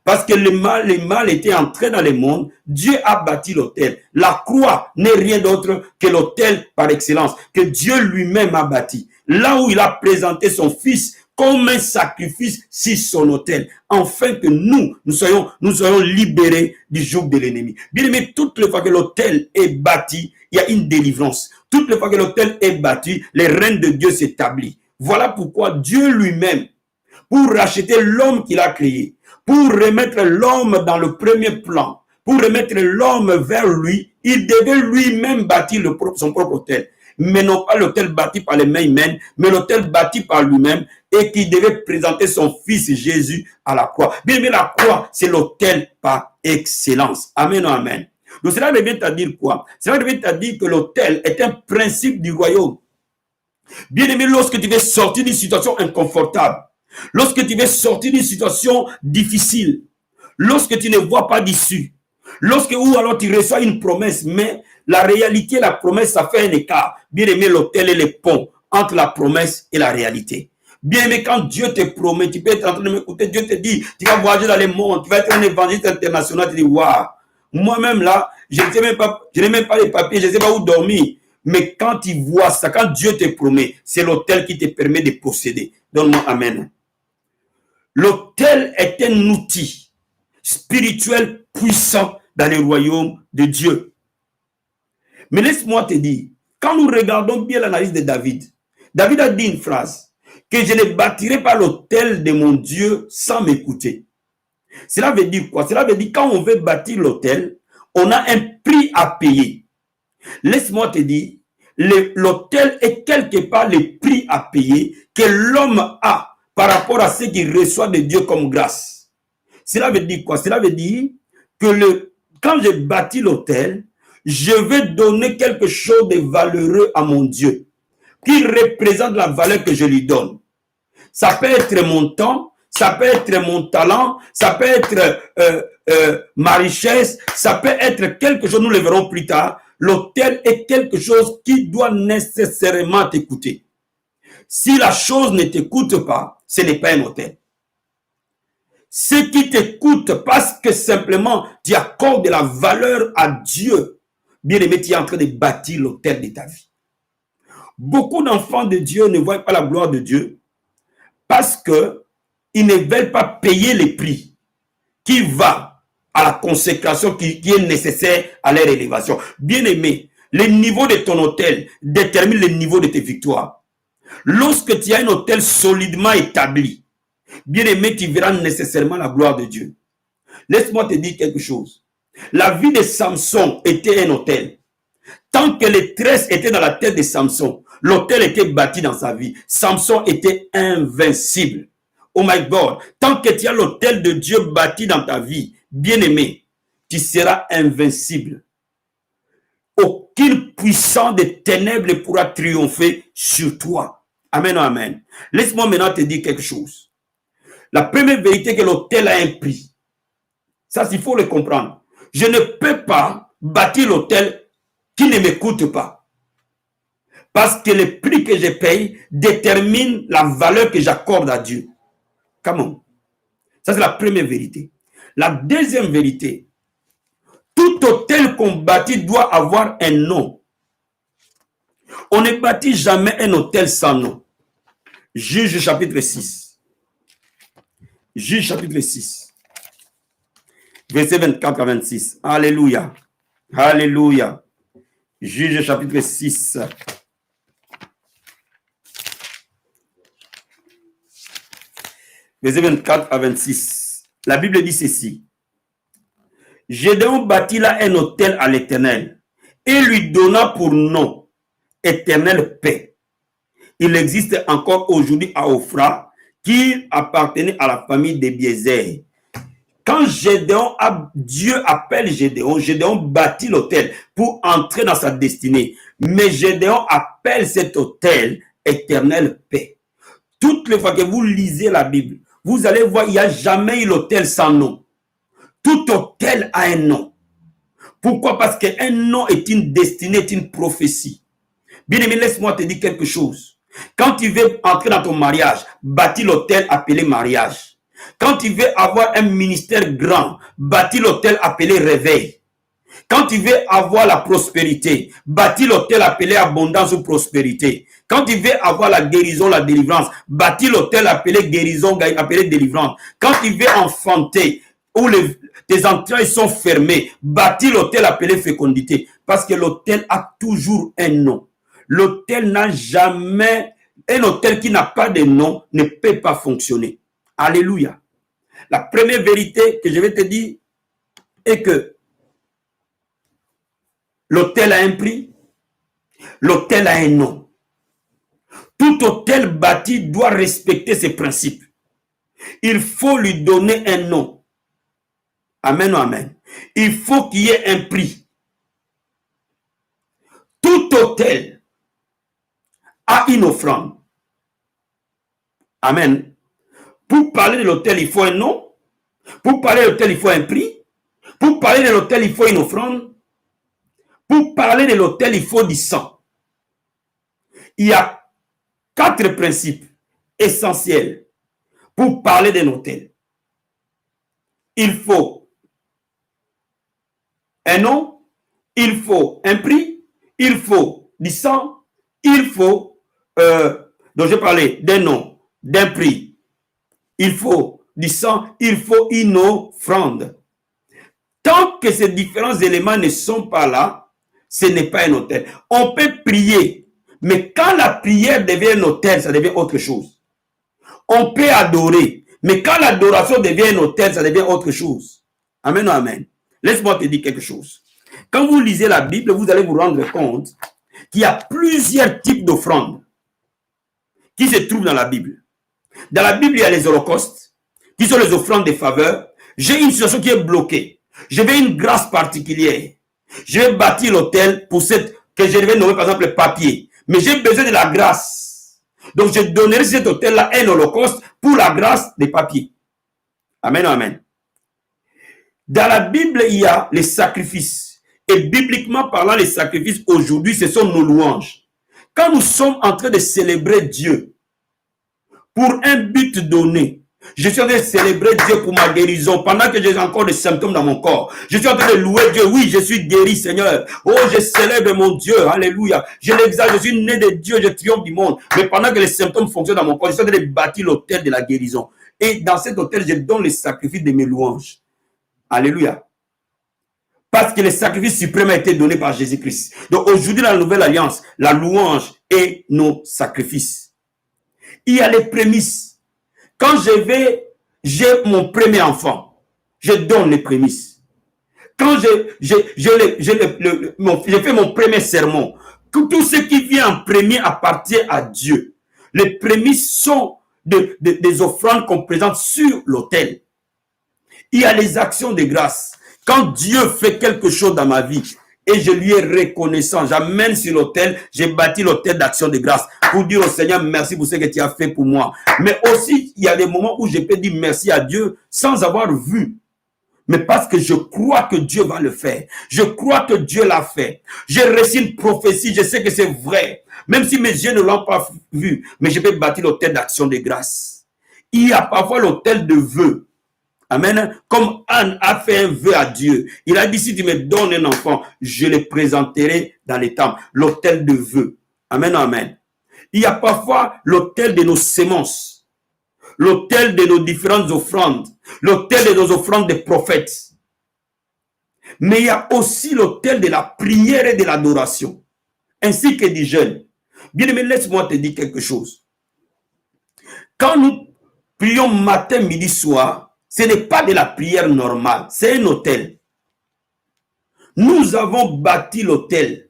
parce que le mal était entré dans le monde, Dieu a bâti l'autel. La croix n'est rien d'autre que l'autel par excellence, que Dieu lui-même a bâti. Là où il a présenté son fils comme un sacrifice sur son autel, afin que nous soyons libérés du joug de l'ennemi. Bien aimé, toutes les fois que l'autel est bâti, il y a une délivrance. Toutes les fois que l'autel est bâti, le règne de Dieu s'établit. Voilà pourquoi Dieu lui-même, pour racheter l'homme qu'il a créé, pour remettre l'homme dans le premier plan, pour remettre l'homme vers lui, il devait lui-même bâtir son propre autel. Mais non pas l'autel bâti par les mains humaines, mais l'autel bâti par lui-même et qui devait présenter son fils Jésus à la croix. Bien aimé, la croix, c'est l'autel par excellence. Amen, amen. Donc cela devient à dire quoi? Cela devient à dire que l'autel est un principe du royaume. Bien aimé, lorsque tu veux sortir d'une situation inconfortable, lorsque tu veux sortir d'une situation difficile, lorsque tu ne vois pas d'issue, ou alors tu reçois une promesse, mais la réalité, la promesse, ça fait un écart. Bien aimé, l'autel est le pont entre la promesse et la réalité. Bien aimé, quand Dieu te promet, tu peux être en train de m'écouter, Dieu te dit, tu vas voyager dans le monde, tu vas être un évangéliste international, tu dis, waouh, moi-même là, je n'ai même pas les papiers, je ne sais pas où dormir. Mais quand tu vois ça, quand Dieu te promet, c'est l'autel qui te permet de posséder. Donne-moi amen. L'autel est un outil spirituel puissant dans le royaume de Dieu. Mais laisse-moi te dire, quand nous regardons bien l'analyse de David, David a dit une phrase, que je ne bâtirai pas l'autel de mon Dieu sans m'écouter. Cela veut dire quoi? Cela veut dire quand on veut bâtir l'autel, on a un prix à payer. Laisse-moi te dire, l'autel est quelque part le prix à payer que l'homme a par rapport à ce qu'il reçoit de Dieu comme grâce. Cela veut dire quoi? Cela veut dire que quand je bâtis l'autel, je vais donner quelque chose de valeureux à mon Dieu, qui représente la valeur que je lui donne. Ça peut être mon temps, ça peut être mon talent, ça peut être ma richesse, ça peut être quelque chose, nous le verrons plus tard. L'autel est quelque chose qui doit nécessairement t'écouter. Si la chose ne t'écoute pas, ce n'est pas un autel. Ce qui t'écoute parce que simplement tu accordes de la valeur à Dieu, bien aimé, tu es en train de bâtir l'autel de ta vie. Beaucoup d'enfants de Dieu ne voient pas la gloire de Dieu parce qu'ils ne veulent pas payer le prix qui va à la consécration qui est nécessaire à leur élévation. Bien aimé, le niveau de ton autel détermine le niveau de tes victoires. Lorsque tu as un autel solidement établi, bien aimé, tu verras nécessairement la gloire de Dieu. Laisse-moi te dire quelque chose. La vie de Samson était un autel. Tant que les tresses étaient dans la tête de Samson, l'autel était bâti dans sa vie. Samson était invincible. Oh my God, tant que tu as l'autel de Dieu bâti dans ta vie, bien-aimé, tu seras invincible. Aucune puissance des ténèbres ne pourra triompher sur toi. Amen, amen. Laisse-moi maintenant te dire quelque chose. La première vérité, que l'autel a un prix. Ça, il faut le comprendre. Je ne peux pas bâtir l'autel qui ne m'écoute pas. Parce que le prix que je paye détermine la valeur que j'accorde à Dieu. Comment? Ça, c'est la première vérité. La deuxième vérité, tout autel qu'on bâtit doit avoir un nom. On ne bâtit jamais un autel sans nom. Juge chapitre 6. Juge chapitre 6. Verset 24 à 26. Alléluia. Alléluia. Juge chapitre 6. Verset 24 à 26. La Bible dit ceci. Gédéon bâtit là un autel à l'Éternel et lui donna pour nom Éternelle paix. Il existe encore aujourd'hui à Ophra, qui appartenait à la famille des Biézer. Quand Dieu appelle Gédéon, Gédéon bâtit l'autel pour entrer dans sa destinée. Mais Gédéon appelle cet autel Éternelle paix. Toutes les fois que vous lisez la Bible, vous allez voir, il n'y a jamais eu l'autel sans nom. Tout autel a un nom. Pourquoi? Parce qu'un nom est une destinée, est une prophétie. Bien aimé, laisse-moi te dire quelque chose. Quand tu veux entrer dans ton mariage, bâtis l'autel appelé mariage. Quand tu veux avoir un ministère grand, bâtis l'autel appelé réveil. Quand tu veux avoir la prospérité, bâtis l'autel appelé abondance ou prospérité. Quand tu veux avoir la guérison, la délivrance, bâtis l'autel appelé guérison, appelé délivrance. Quand tu veux enfanter, où tes entrailles sont fermées, bâtis l'autel appelé fécondité. Parce que l'autel a toujours un nom. L'autel n'a jamais, un autel qui n'a pas de nom ne peut pas fonctionner. Alléluia. La première vérité que je vais te dire est que l'autel a un prix, l'autel a un nom. Tout autel bâti doit respecter ses principes. Il faut lui donner un nom. Amen ou amen. Il faut qu'il y ait un prix. Tout autel a une offrande. Amen. Pour parler de l'autel, il faut un nom. Pour parler de l'autel, il faut un prix. Pour parler de l'autel, il faut une offrande. Pour parler de l'autel, il faut du sang. Il y a 4 principes essentiels pour parler d'un autel. Il faut un nom, il faut un prix, il faut du sang, il faut donc j'ai parlé d'un nom, d'un prix, il faut du sang, il faut une offrande. Tant que ces différents éléments ne sont pas là, ce n'est pas un autel. On peut prier, mais quand la prière devient un autel, ça devient autre chose. On peut adorer, mais quand l'adoration devient un autel, ça devient autre chose. Amen ou amen. Laisse-moi te dire quelque chose. Quand vous lisez la Bible, vous allez vous rendre compte qu'il y a plusieurs types d'offrandes qui se trouvent dans la Bible. Dans la Bible, il y a les holocaustes, qui sont les offrandes de faveur. J'ai une situation qui est bloquée. Je veux une grâce particulière. Je vais bâtir l'autel pour cette, que je vais nommer par exemple le papier. Mais j'ai besoin de la grâce. Donc je donnerai cet autel-là un holocauste pour la grâce des papiers. Amen, amen. Dans la Bible, il y a les sacrifices. Et bibliquement parlant, les sacrifices aujourd'hui, ce sont nos louanges. Quand nous sommes en train de célébrer Dieu pour un but donné, je suis en train de célébrer Dieu pour ma guérison pendant que j'ai encore des symptômes dans mon corps. Je suis en train de louer Dieu. Oui, je suis guéri, Seigneur. Oh, je célèbre mon Dieu. Alléluia. Je l'exalte. Je suis né de Dieu. Je triomphe du monde. Mais pendant que les symptômes fonctionnent dans mon corps, je suis en train de bâtir l'autel de la guérison. Et dans cet autel, je donne les sacrifices de mes louanges. Alléluia. Parce que le sacrifice suprême a été donné par Jésus-Christ. Donc aujourd'hui, dans la nouvelle alliance, la louange est nos sacrifices. Il y a les prémices. Quand j'ai mon premier enfant, je donne les prémices. Quand j'ai fait mon premier sermon, tout ce qui vient en premier appartient à Dieu. Les prémices sont des offrandes qu'on présente sur l'autel. Il y a les actions de grâce. Quand Dieu fait quelque chose dans ma vie, et je lui ai reconnaissant. J'amène sur l'autel, j'ai bâti l'autel d'action de grâce pour dire au Seigneur merci pour ce que tu as fait pour moi. Mais aussi, il y a des moments où je peux dire merci à Dieu sans avoir vu. Mais parce que je crois que Dieu va le faire. Je crois que Dieu l'a fait. J'ai reçu une prophétie, je sais que c'est vrai. Même si mes yeux ne l'ont pas vu, mais je peux bâtir l'autel d'action de grâce. Il y a parfois l'autel de vœux. Amen. Comme Anne a fait un vœu à Dieu. Il a dit, si tu me donnes un enfant, je le présenterai dans les temples. L'autel de vœux. Amen, amen. Il y a parfois l'autel de nos semences. L'autel de nos différentes offrandes, l'autel de nos offrandes des prophètes. Mais il y a aussi l'autel de la prière et de l'adoration, ainsi que du jeûne. Bien-aimé, laisse-moi te dire quelque chose. Quand nous prions matin, midi, soir, ce n'est pas de la prière normale, c'est un autel. Nous avons bâti l'autel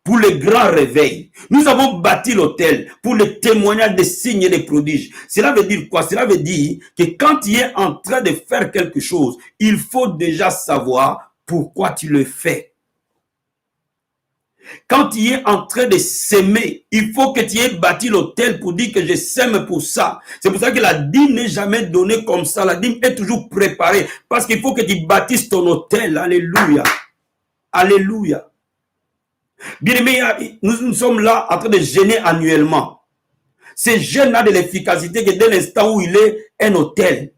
pour le grand réveil. Nous avons bâti l'autel pour le témoignage des signes et des prodiges. Cela veut dire quoi? Cela veut dire que quand tu es en train de faire quelque chose, il faut déjà savoir pourquoi tu le fais. Quand tu es en train de s'aimer, il faut que tu aies bâti l'autel pour dire que je sème pour ça. C'est pour ça que la dîme n'est jamais donnée comme ça. La dîme est toujours préparée parce qu'il faut que tu bâtisses ton autel. Alléluia. Alléluia. Bien-aimé, nous sommes là en train de jeûner annuellement. Ce jeûne a de l'efficacité que dès l'instant où il est un autel.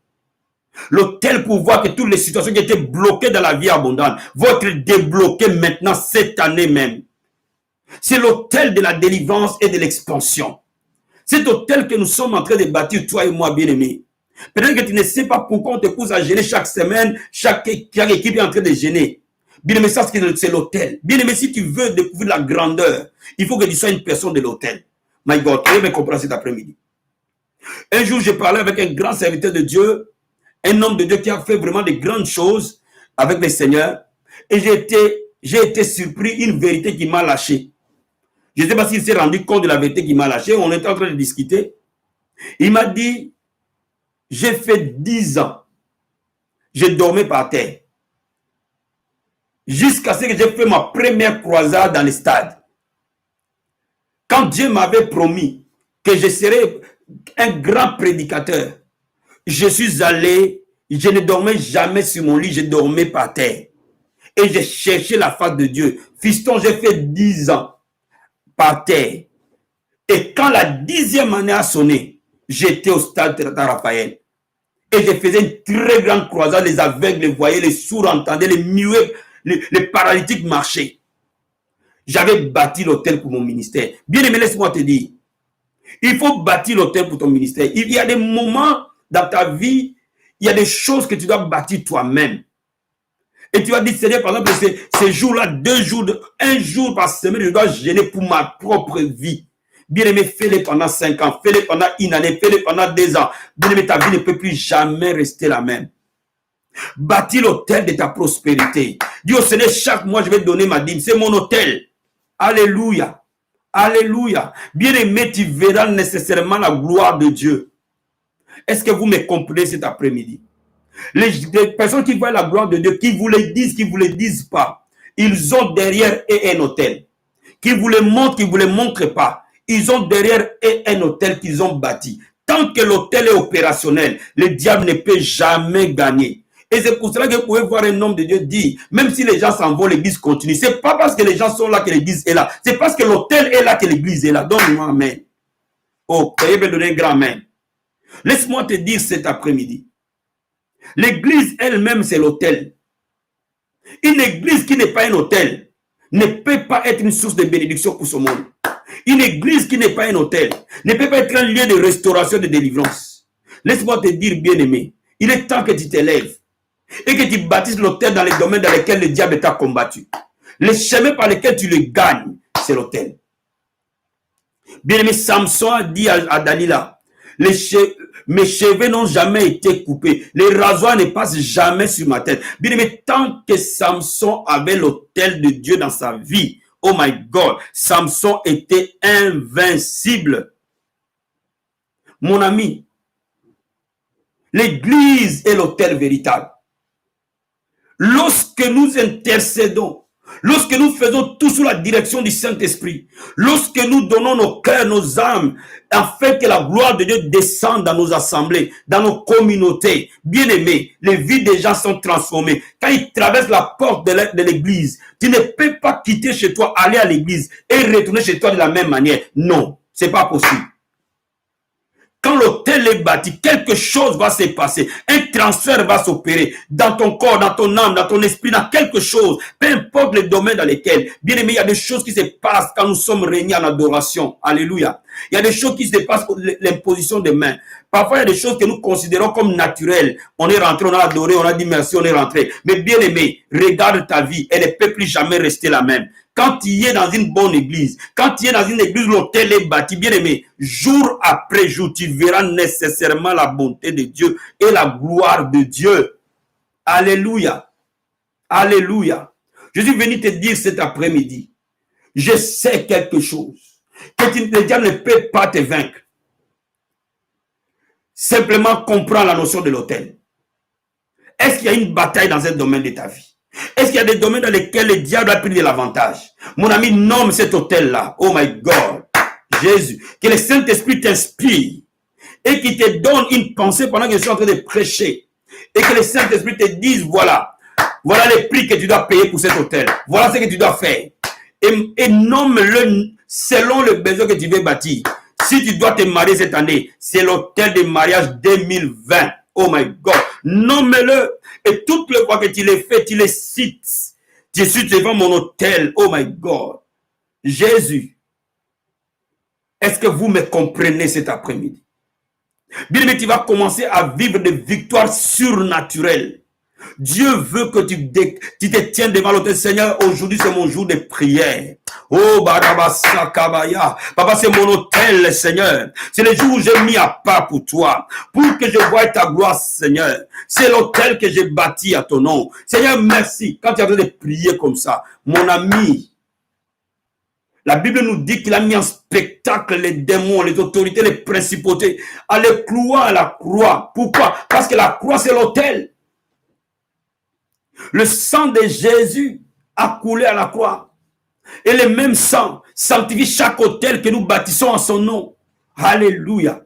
L'autel pour voir que toutes les situations qui étaient bloquées dans la vie abondante vont être débloquées maintenant, cette année même. C'est l'autel de la délivrance et de l'expansion. Cet autel que nous sommes en train de bâtir, toi et moi, bien-aimé. Peut-être que tu ne sais pas pourquoi on te pousse à jeûner chaque semaine, chaque équipe est en train de jeûner. Bien-aimé, ça c'est l'autel. Bien-aimé, si tu veux découvrir la grandeur, il faut que tu sois une personne de l'autel. My God, tu me comprendre cet après-midi. Un jour, j'ai parlé avec un grand serviteur de Dieu, un homme de Dieu qui a fait vraiment de grandes choses avec le Seigneur. Et j'ai été surpris, une vérité qui m'a lâché. Je ne sais pas s'il s'est rendu compte de la vérité qui m'a lâché. On était en train de discuter. Il m'a dit, j'ai fait 10 ans. Je dormais par terre. Jusqu'à ce que j'ai fait ma première croisade dans les stades. Quand Dieu m'avait promis que je serais un grand prédicateur, je suis allé, je ne dormais jamais sur mon lit, je dormais par terre. Et j'ai cherché la face de Dieu. Fiston, j'ai fait 10 ans par terre. Et quand la 10e année a sonné, j'étais au stade de Raphaël. Et je faisais une très grande croisade, les aveugles les voyaient, les sourds entendaient, les muets, les paralytiques marchaient. J'avais bâti l'autel pour mon ministère. Bien aimé, laisse-moi te dire, il faut bâtir l'autel pour ton ministère. Il y a des moments dans ta vie, il y a des choses que tu dois bâtir toi-même. Et tu vas dire, Seigneur, par exemple, ces jours-là, 2 jours, 1 jour par semaine, je dois gêner pour ma propre vie. Bien aimé, fais-le pendant 5 ans, fais-le pendant 1 année, fais-le pendant 2 ans. Bien aimé, ta vie ne peut plus jamais rester la même. Bâtis l'autel de ta prospérité. Dis au Seigneur, chaque mois, je vais donner ma dîme. C'est mon autel. Alléluia. Alléluia. Bien aimé, tu verras nécessairement la gloire de Dieu. Est-ce que vous me comprenez cet après-midi? Les personnes qui voient la gloire de Dieu, qui vous le disent, qui ne vous le disent pas, ils ont derrière eux un autel. Qui vous le montrent, qui ne vous le montrent pas, ils ont derrière eux un autel qu'ils ont bâti. Tant que l'autel est opérationnel, le diable ne peut jamais gagner. Et c'est pour cela que vous pouvez voir un homme de Dieu dire, même si les gens s'en vont, l'église continue. Ce n'est pas parce que les gens sont là que l'église est là. C'est parce que l'autel est là que l'église est là. Donne-moi un amen. Oh, Dieu me donner un grand amen. Laisse-moi te dire cet après-midi. L'église elle-même, c'est l'autel. Une église qui n'est pas un autel ne peut pas être une source de bénédiction pour ce monde. Une église qui n'est pas un autel ne peut pas être un lieu de restauration, de délivrance. Laisse-moi te dire, bien-aimé, il est temps que tu t'élèves et que tu bâtisses l'autel dans les domaines dans lesquels le diable t'a combattu. Les chemins par lesquels tu le gagnes, c'est l'autel. Bien-aimé, Samson a dit à Dalila, mes cheveux n'ont jamais été coupés. Les rasoirs ne passent jamais sur ma tête. Bien aimé, tant que Samson avait l'autel de Dieu dans sa vie, oh my God, Samson était invincible. Mon ami, l'église est l'autel véritable. Lorsque nous intercédons, lorsque nous faisons tout sous la direction du Saint-Esprit, lorsque nous donnons nos cœurs, nos âmes, afin que la gloire de Dieu descende dans nos assemblées, dans nos communautés, bien aimés, les vies des gens sont transformées. Quand ils traversent la porte de l'église, tu ne peux pas quitter chez toi, aller à l'église et retourner chez toi de la même manière. Non, c'est pas possible. Quand l'autel est bâti, quelque chose va se passer. Un transfert va s'opérer dans ton corps, dans ton âme, dans ton esprit, dans quelque chose. Peu importe le domaine dans lequel. Bien aimé, il y a des choses qui se passent quand nous sommes réunis en adoration. Alléluia. Il y a des choses qui se passent pour l'imposition des mains. Parfois, il y a des choses que nous considérons comme naturelles. On est rentré, on a adoré, on a dit merci, on est rentré. Mais bien aimé, regarde ta vie. Elle ne peut plus jamais rester la même. Quand tu es dans une bonne église, quand tu es dans une église où l'autel est bâti, bien aimé, jour après jour, tu verras nécessairement la bonté de Dieu et la gloire de Dieu. Alléluia. Alléluia. Je suis venu te dire cet après-midi, je sais quelque chose, que le diable ne peut pas te vaincre. Simplement comprends la notion de l'autel. Est-ce qu'il y a une bataille dans un domaine de ta vie? Est-ce qu'il y a des domaines dans lesquels le diable a pris de l'avantage? Mon ami, nomme cet hôtel-là. Oh my God. Jésus. Que le Saint-Esprit t'inspire et qu'il te donne une pensée pendant que je suis en train de prêcher. Et que le Saint-Esprit te dise, voilà les prix que tu dois payer pour cet hôtel. Voilà ce que tu dois faire. Et nomme-le selon le besoin que tu veux bâtir. Si tu dois te marier cette année, c'est l'hôtel de mariage 2020. Oh my God. Nomme-le. Et toutes les fois que tu les fais, tu les cites. Je suis devant mon hôtel. Oh my God. Jésus. Est-ce que vous me comprenez cet après-midi? Bien aimé, tu vas commencer à vivre des victoires surnaturelles. Dieu veut que tu te tiennes devant l'autel. Seigneur, aujourd'hui c'est mon jour de prière. Oh, Barabasakabaya. Papa, c'est mon hôtel, Seigneur. C'est le jour où j'ai mis à part pour toi. Pour que je voie ta gloire, Seigneur. C'est l'hôtel que j'ai bâti à ton nom. Seigneur, merci. Quand tu as besoin de prier comme ça, mon ami, la Bible nous dit qu'il a mis en spectacle les démons, les autorités, les principautés, à les clouer à la croix. Pourquoi? Parce que la croix, c'est l'autel. Le sang de Jésus a coulé à la croix. Et le même sang sanctifie chaque autel que nous bâtissons en son nom. Alléluia.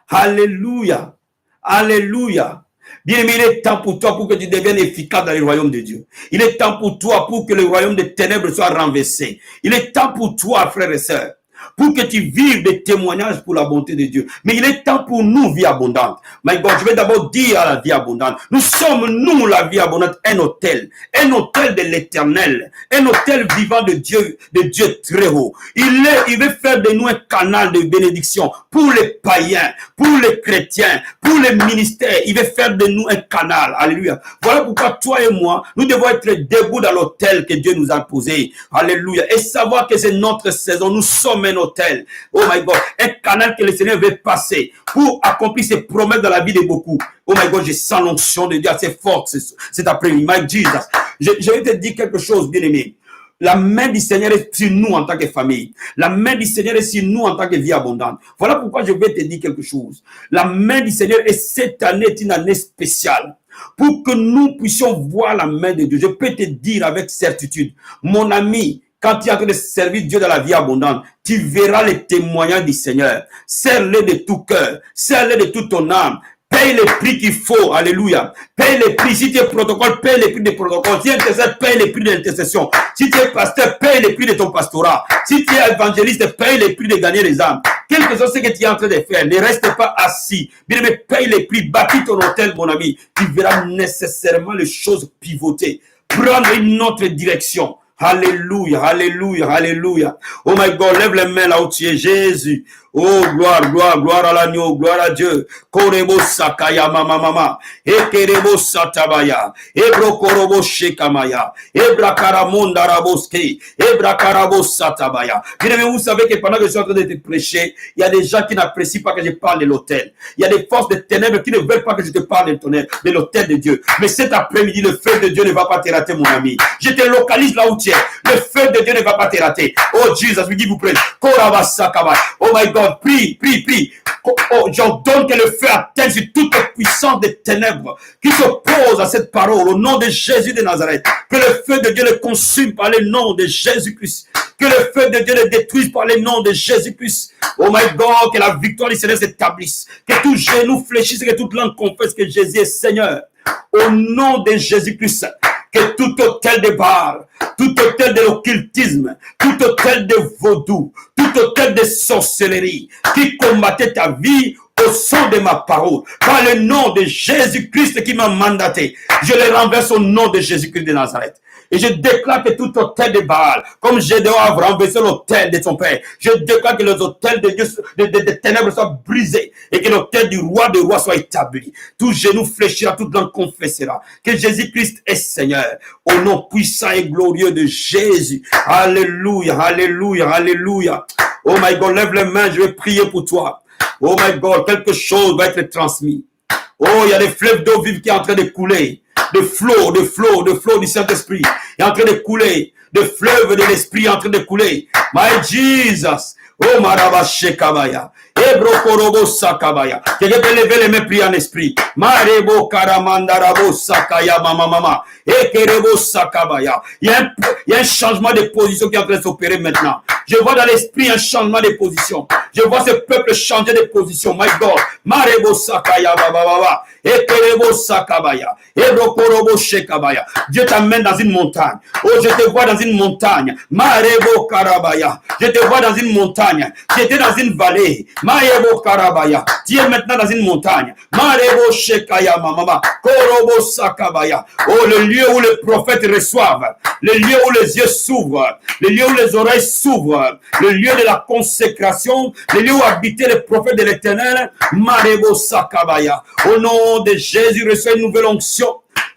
Alléluia. Alléluia. Bien-aimé, il est temps pour toi pour que tu deviennes efficace dans le royaume de Dieu. Il est temps pour toi pour que le royaume des ténèbres soit renversé. Il est temps pour toi, frères et sœurs, pour que tu vives des témoignages pour la bonté de Dieu. Mais il est temps pour nous, vie abondante. My God, je vais d'abord dire à la vie abondante. Nous sommes, nous, la vie abondante, un hôtel de l'éternel, un hôtel vivant de Dieu très haut. Il veut faire de nous un canal de bénédiction pour les païens, pour les chrétiens, pour les ministères. Il veut faire de nous un canal. Alléluia. Voilà pourquoi toi et moi, nous devons être debout dans l'hôtel que Dieu nous a posé. Alléluia. Et savoir que c'est notre saison. Nous sommes un hôtel. Oh my God. Un canal que le Seigneur veut passer pour accomplir ses promesses dans la vie de beaucoup. Oh my God, je sens l'onction de Dieu assez forte cet après-midi. My Jesus. Je vais te dire quelque chose, bien aimé. La main du Seigneur est sur nous en tant que famille. La main du Seigneur est sur nous en tant que vie abondante. Voilà pourquoi je vais te dire quelque chose. La main du Seigneur est cette année est une année spéciale. Pour que nous puissions voir la main de Dieu. Je peux te dire avec certitude, mon ami, quand tu es en train de servir Dieu dans la vie abondante, tu verras les témoignages du Seigneur. Serre-les de tout cœur, serre-les de toute ton âme. Paye les prix qu'il faut, alléluia. Paye les prix. Si tu es protocole, paye les prix des protocoles. Si tu es intercesseur, paye les prix de l'intercession. Si tu es pasteur, paye les prix de ton pastorat. Si tu es évangéliste, paye les prix de gagner les âmes. Quel que soit ce que tu es en train de faire, ne reste pas assis. Bien aimé, paye les prix, bâtis ton hôtel, mon ami. Tu verras nécessairement les choses pivoter, prendre une autre direction. Alléluia, alléluia, alléluia. Oh my God, lève les mains là où tu es, Jésus. Oh, gloire, gloire, gloire à l'agneau, gloire à Dieu. Korebo sakaya mama mama. Ekerebo satabaya. Ebro korobo shekamaya. Ebra karamonda raboske. Ebra karabo satabaya. Bien aimé, vous savez que pendant que je suis en train de te prêcher, il y a des gens qui n'apprécient pas que je parle de l'autel. Il y a des forces de ténèbres qui ne veulent pas que je te parle de l'autel de Dieu. Mais cet après-midi, le feu de Dieu ne va pas te rater, mon ami. Je te localise là où tu es. Le feu de Dieu ne va pas te rater. Oh Jesus, we give you praise. Oh my God, prie, prie, prie. Oh, j'ordonne que le feu atteigne sur toute puissance des ténèbres qui s'oppose à cette parole au nom de Jésus de Nazareth. Que le feu de Dieu le consume par le nom de Jésus-Christ. Que le feu de Dieu le détruise par le nom de Jésus-Christ. Oh my God, que la victoire du Seigneur s'établisse. Que tout genou fléchisse, que toute langue confesse que Jésus est Seigneur. Au nom de Jésus-Christ. Que tout hôtel de Baal, tout hôtel de l'occultisme, tout hôtel de vaudou, tout hôtel de sorcellerie qui combattait ta vie au son de ma parole, par le nom de Jésus-Christ qui m'a mandaté, je les renverse au nom de Jésus-Christ de Nazareth. Et je déclare que tout hôtel de Baal, comme Gédéon a renversé l'hôtel de son père, je déclare que les hôtels de Dieu, des ténèbres soient brisés et que l'hôtel du roi des rois soit établi. Tout genou fléchira, toute langue confessera que Jésus-Christ est Seigneur. Au nom puissant et glorieux de Jésus. Alléluia, alléluia, alléluia. Oh my God, lève les mains, je vais prier pour toi. Oh my God, quelque chose va être transmis. Oh, il y a des fleuves d'eau vive qui sont en train de couler. De flots du Saint-Esprit est en train de couler. De fleuves de l'Esprit est en train de couler. My Jesus. Oh, Marabashe Kabaya. Ebro Korobo Sakabaya. Quelqu'un peut lever les mains, prier en esprit. Marebo Karamandarabo Sakaya Mama. Ekerebo Sakabaya. Il y a un changement de position qui est en train de s'opérer maintenant. Je vois dans l'esprit un changement de position. Je vois ce peuple changer de position. My God. Marebo Sakaya Baba. Ekerebo Sakabaya. Ebro Korobo Shekabaya. Dieu t'amène dans une montagne. Oh, je te vois dans une montagne. Marebo Karabaya. Je te vois dans une montagne. J'étais dans une vallée. Marebo Karabaya. Tu es maintenant dans une montagne. Marebo Shekaya Mama. Korobo Sakabaya. Oh, le lieu où les prophètes reçoivent. Le lieu où les yeux s'ouvrent. Le lieu où les oreilles s'ouvrent. Le lieu de la consécration. Le lieu où habitaient les prophètes de l'Éternel. Marebo Sakabaya. Au nom de Jésus, reçois une nouvelle onction.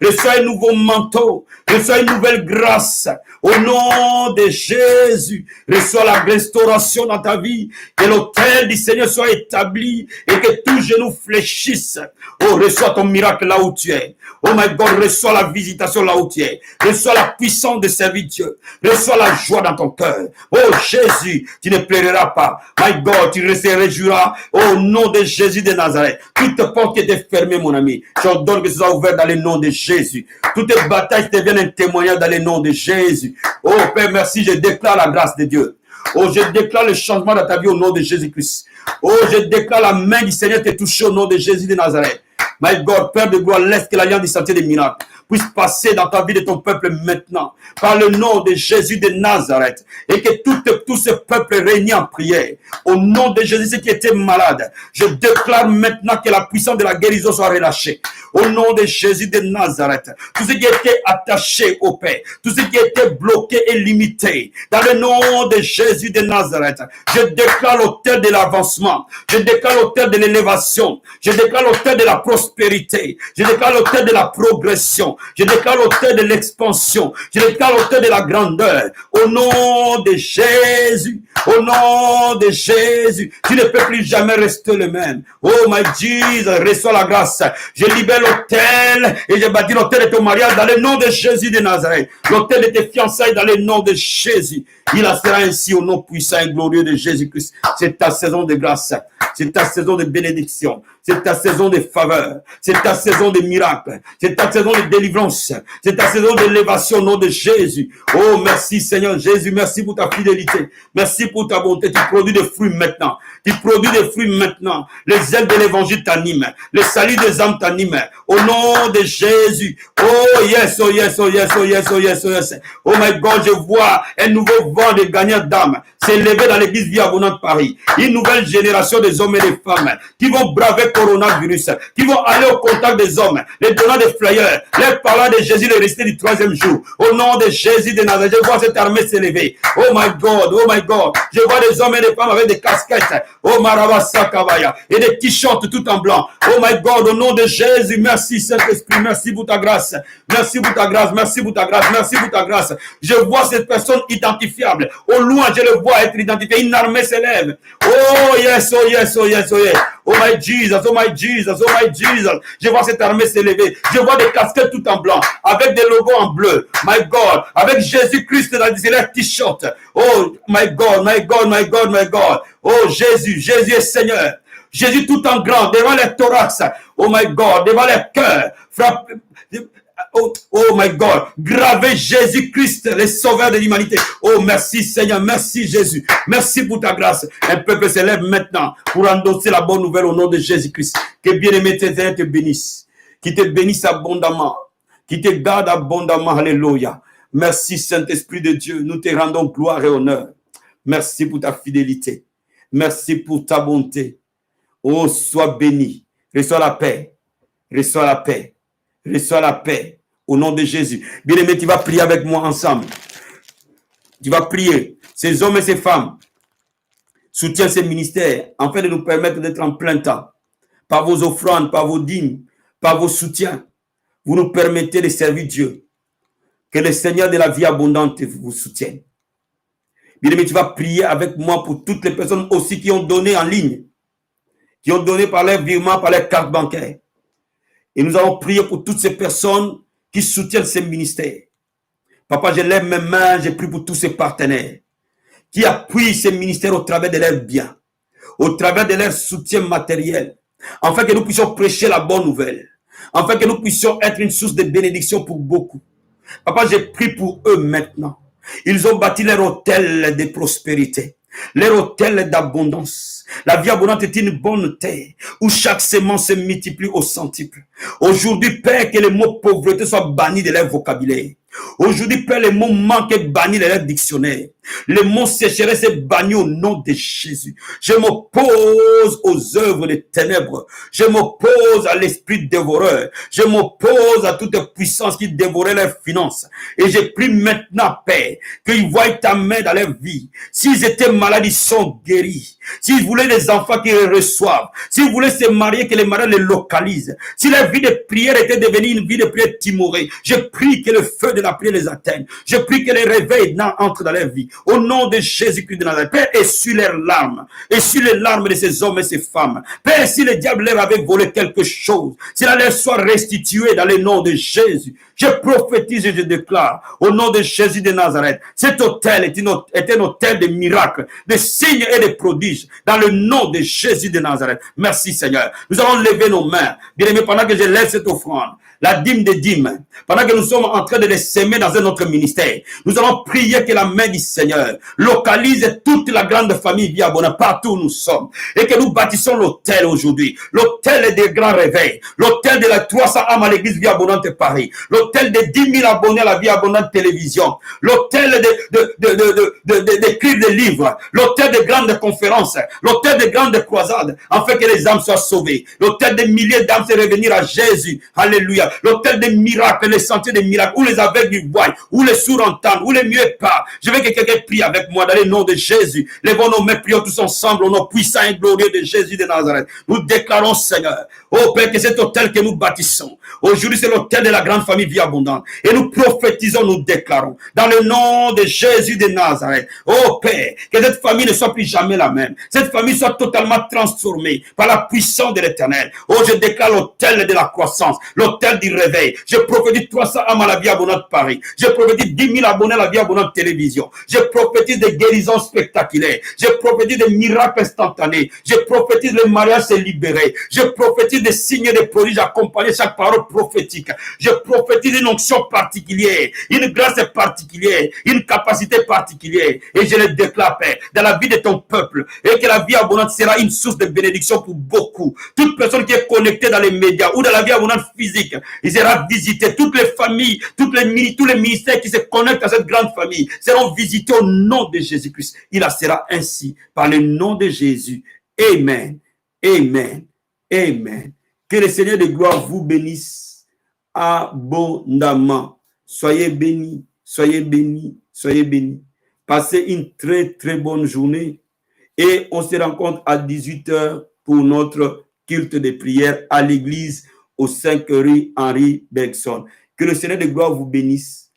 Reçois un nouveau manteau. Reçois une nouvelle grâce. Au nom de Jésus, reçois la restauration dans ta vie. Que l'autel du Seigneur soit établi et que tout genou fléchisse. Oh, reçois ton miracle là où tu es. Oh my God, reçois la visitation là où tu es. Reçois la puissance de servir Dieu. Reçois la joie dans ton cœur. Oh Jésus, tu ne plairas pas. My God, tu se réjouiras au nom de Jésus de Nazareth. Toute porte qui était fermée, mon ami, j'ordonne que ce soit ouvert dans le nom de Jésus. Toutes les batailles deviennent un témoignage dans le nom de Jésus. Oh Père, merci, je déclare la grâce de Dieu. Oh, je déclare le changement dans ta vie au nom de Jésus-Christ. Oh, je déclare la main du Seigneur te toucher au nom de Jésus de Nazareth. My God, Père de gloire, laisse que l'alliance du sentier des miracles puisse passer dans ta vie de ton peuple maintenant, par le nom de Jésus de Nazareth, et que tout ce peuple réuni en prière, au nom de Jésus, ceux qui étaient malades, je déclare maintenant que la puissance de la guérison soit relâchée, au nom de Jésus de Nazareth, tous ceux qui étaient attachés au Père, tous ceux qui étaient bloqués et limités, dans le nom de Jésus de Nazareth, je déclare l'autel de l'avancement, je déclare l'autel de l'élévation, je déclare l'autel de la prospérité, je déclare l'autel de la progression, je déclare l'autel de l'expansion. Je déclare l'autel de la grandeur. Au nom de Jésus. Au nom de Jésus. Tu ne peux plus jamais rester le même. Oh my Jesus, reçois la grâce. Je libère l'autel et je bâtis l'autel de ton mariage dans le nom de Jésus de Nazareth. L'autel de tes fiançailles dans le nom de Jésus. Il en sera ainsi au nom puissant et glorieux de Jésus-Christ. C'est ta saison de grâce. C'est ta saison de bénédiction. C'est ta saison de faveur. C'est ta saison de miracle. C'est ta saison de délivrance. C'est ta saison d'élévation au nom de Jésus. Oh, merci Seigneur Jésus. Merci pour ta fidélité. Merci pour ta bonté. Tu produis des fruits maintenant. Tu produis des fruits maintenant. Les ailes de l'évangile t'animent. Le salut des âmes t'anime. Au nom de Jésus. Oh yes, oh yes, oh yes, oh yes, oh yes, oh yes. Oh my God, je vois un nouveau vent de gagnants d'âmes s'élever dans l'église Vie Abondante Paris. Une nouvelle génération des hommes et des femmes qui vont braver coronavirus, qui vont aller au contact des hommes, les donnant des flyers, les parlant de Jésus, le resté du troisième jour. Au nom de Jésus de Nazareth, je vois cette armée s'élever. Oh my God, oh my God. Je vois des hommes et des femmes avec des casquettes. Oh Marabasa Kabaya. Et des t-shirts tout en blanc. Oh my God, au nom de Jésus, merci Saint-Esprit, merci pour ta grâce. Merci pour ta grâce, merci pour ta grâce, merci pour ta grâce. Je vois cette personne identifiable. Au loin, je le vois être identifié. Une armée s'élève. Oh yes, oh yes, oh yes, oh yes. Oh my Jesus, oh my Jesus, oh my Jesus. Je vois cette armée s'élever. Je vois des casquettes tout en blanc, avec des logos en bleu. My God, avec Jésus-Christ dans les t-shirts. Oh my God, my God, my God, my God. Oh Jésus, Jésus est Seigneur. Jésus tout en grand, devant les thorax. Oh my God, devant les cœurs. Frappe. Oh my God, gravez Jésus-Christ, le sauveur de l'humanité. Oh merci Seigneur, merci Jésus, merci pour ta grâce. Un peuple s'élève maintenant pour endosser la bonne nouvelle au nom de Jésus-Christ. Que bien-aimé Seigneur te bénisse, qui te bénisse abondamment, qui te garde abondamment, alléluia. Merci Saint-Esprit de Dieu, nous te rendons gloire et honneur. Merci pour ta fidélité, merci pour ta bonté. Oh, sois béni, reçois la paix, reçois la paix, reçois la paix. Au nom de Jésus. Bien-aimé, tu vas prier avec moi ensemble. Tu vas prier. Ces hommes et ces femmes soutiennent ces ministères afin de nous permettre d'être en plein temps. Par vos offrandes, par vos dîmes, par vos soutiens. Vous nous permettez de servir Dieu. Que le Seigneur de la vie abondante vous soutienne. Bien-aimé, tu vas prier avec moi pour toutes les personnes aussi qui ont donné en ligne. Qui ont donné par leur virement, par leur carte bancaire. Et nous allons prier pour toutes ces personnes qui soutiennent ces ministères. Papa, je lève mes mains, je prie pour tous ces partenaires qui appuient ces ministères au travers de leurs biens, au travers de leur soutien matériel, afin que nous puissions prêcher la bonne nouvelle, afin que nous puissions être une source de bénédiction pour beaucoup. Papa, je prie pour eux maintenant. Ils ont bâti leur hôtel de prospérité, leur hôtel d'abondance. La vie abondante est une bonne terre où chaque semence se multiplie au centuple. Aujourd'hui, Père, que le mot pauvreté soit banni de leur vocabulaire. Aujourd'hui, Père, le mot manque est banni de leur dictionnaire. Le mot sécheresse est banni au nom de Jésus. Je m'oppose aux œuvres des ténèbres. Je m'oppose à l'esprit dévoreur. Je m'oppose à toute puissance qui dévorait leurs finances. Et je prie maintenant, Père, qu'ils voient ta main dans leur vie. S'ils étaient malades, ils sont guéris. S'ils voulaient des enfants, qu'ils les reçoivent. S'ils voulaient se marier, que les mariages les localisent. Si la vie de prière était devenue une vie de prière timorée, je prie que le feu de la prière les atteigne. Je prie que les réveils entrent dans leur vie. Au nom de Jésus-Christ de Nazareth, Père, essuie leurs larmes. Essuie les larmes de ces hommes et ces femmes. Père, si le diable leur avait volé quelque chose, cela leur soit restitué dans le nom de Jésus. Je prophétise et je déclare, au nom de Jésus de Nazareth, cet hôtel est un hôtel de miracles, de signes et de prodiges, dans le nom de Jésus de Nazareth. Merci Seigneur. Nous allons lever nos mains. Bien-aimés, pendant que je lève cette offrande, la dîme des dîmes, pendant que nous sommes en train de les semer dans un autre ministère, nous allons prier que la main du Seigneur localise toute la grande famille Vie Abondante partout où nous sommes, et que nous bâtissons l'hôtel aujourd'hui, l'hôtel des grands réveils, l'hôtel de la 300 âmes à l'église Vie Abondante Paris, l'hôtel de 10 000 abonnés à la Vie Abondante Télévision, l'hôtel d'écrire des livres, l'hôtel de grandes conférences, l'hôtel de grandes croisades, afin que les âmes soient sauvées, l'hôtel de milliers d'âmes se revenir à Jésus, alléluia. L'hôtel des miracles, les sentiers des miracles, où les aveugles voient, où les sourds entendent, où les muets parlent. Je veux que quelqu'un prie avec moi dans le nom de Jésus. Levons nos mains, prions tous ensemble au nom puissant et glorieux de Jésus de Nazareth. Nous déclarons, Seigneur, oh Père, que cet hôtel que nous bâtissons, aujourd'hui c'est l'hôtel de la grande famille Vie Abondante. Et nous prophétisons, nous déclarons, dans le nom de Jésus de Nazareth, oh Père, que cette famille ne soit plus jamais la même. Cette famille soit totalement transformée par la puissance de l'Éternel. Oh, je déclare l'hôtel de la croissance, l'hôtel du réveil. Je prophétise 300 âmes à la Vie Abondante Paris. Je prophétise 10 000 abonnés à la Vie Abondante Télévision. Je prophétise des guérisons spectaculaires. Je prophétise des miracles instantanés. Je prophétise le mariage se libérer. Je prophétise des signes et des prodiges accompagnés chaque parole prophétique. Je prophétise une onction particulière, une grâce particulière, une capacité particulière. Et je le déclare, Père, dans la vie de ton peuple. Et que la Vie Abondante sera une source de bénédiction pour beaucoup. Toute personne qui est connectée dans les médias ou dans la Vie Abondante physique, il sera visité. Toutes les familles, tous les ministères qui se connectent à cette grande famille seront visités au nom de Jésus-Christ. Il en sera ainsi par le nom de Jésus. Amen. Amen. Amen. Que le Seigneur de gloire vous bénisse abondamment. Soyez bénis, soyez bénis, soyez bénis. Passez une très très bonne journée et on se rencontre à 18h pour notre culte de prière à l'église au 5 rue Henri Bergson. Que le Seigneur de gloire vous bénisse.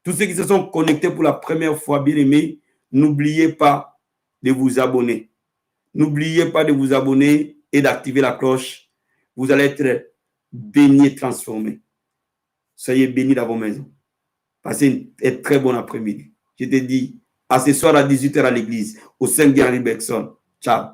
Tous ceux qui se sont connectés pour la première fois, bien aimés, n'oubliez pas de vous abonner. N'oubliez pas de vous abonner et d'activer la cloche. Vous allez être bénis et transformés. Soyez bénis dans vos maisons. Passez un très bon après-midi. Je te dis, à ce soir à 18h à l'église, au 5 Henri Bergson. Ciao.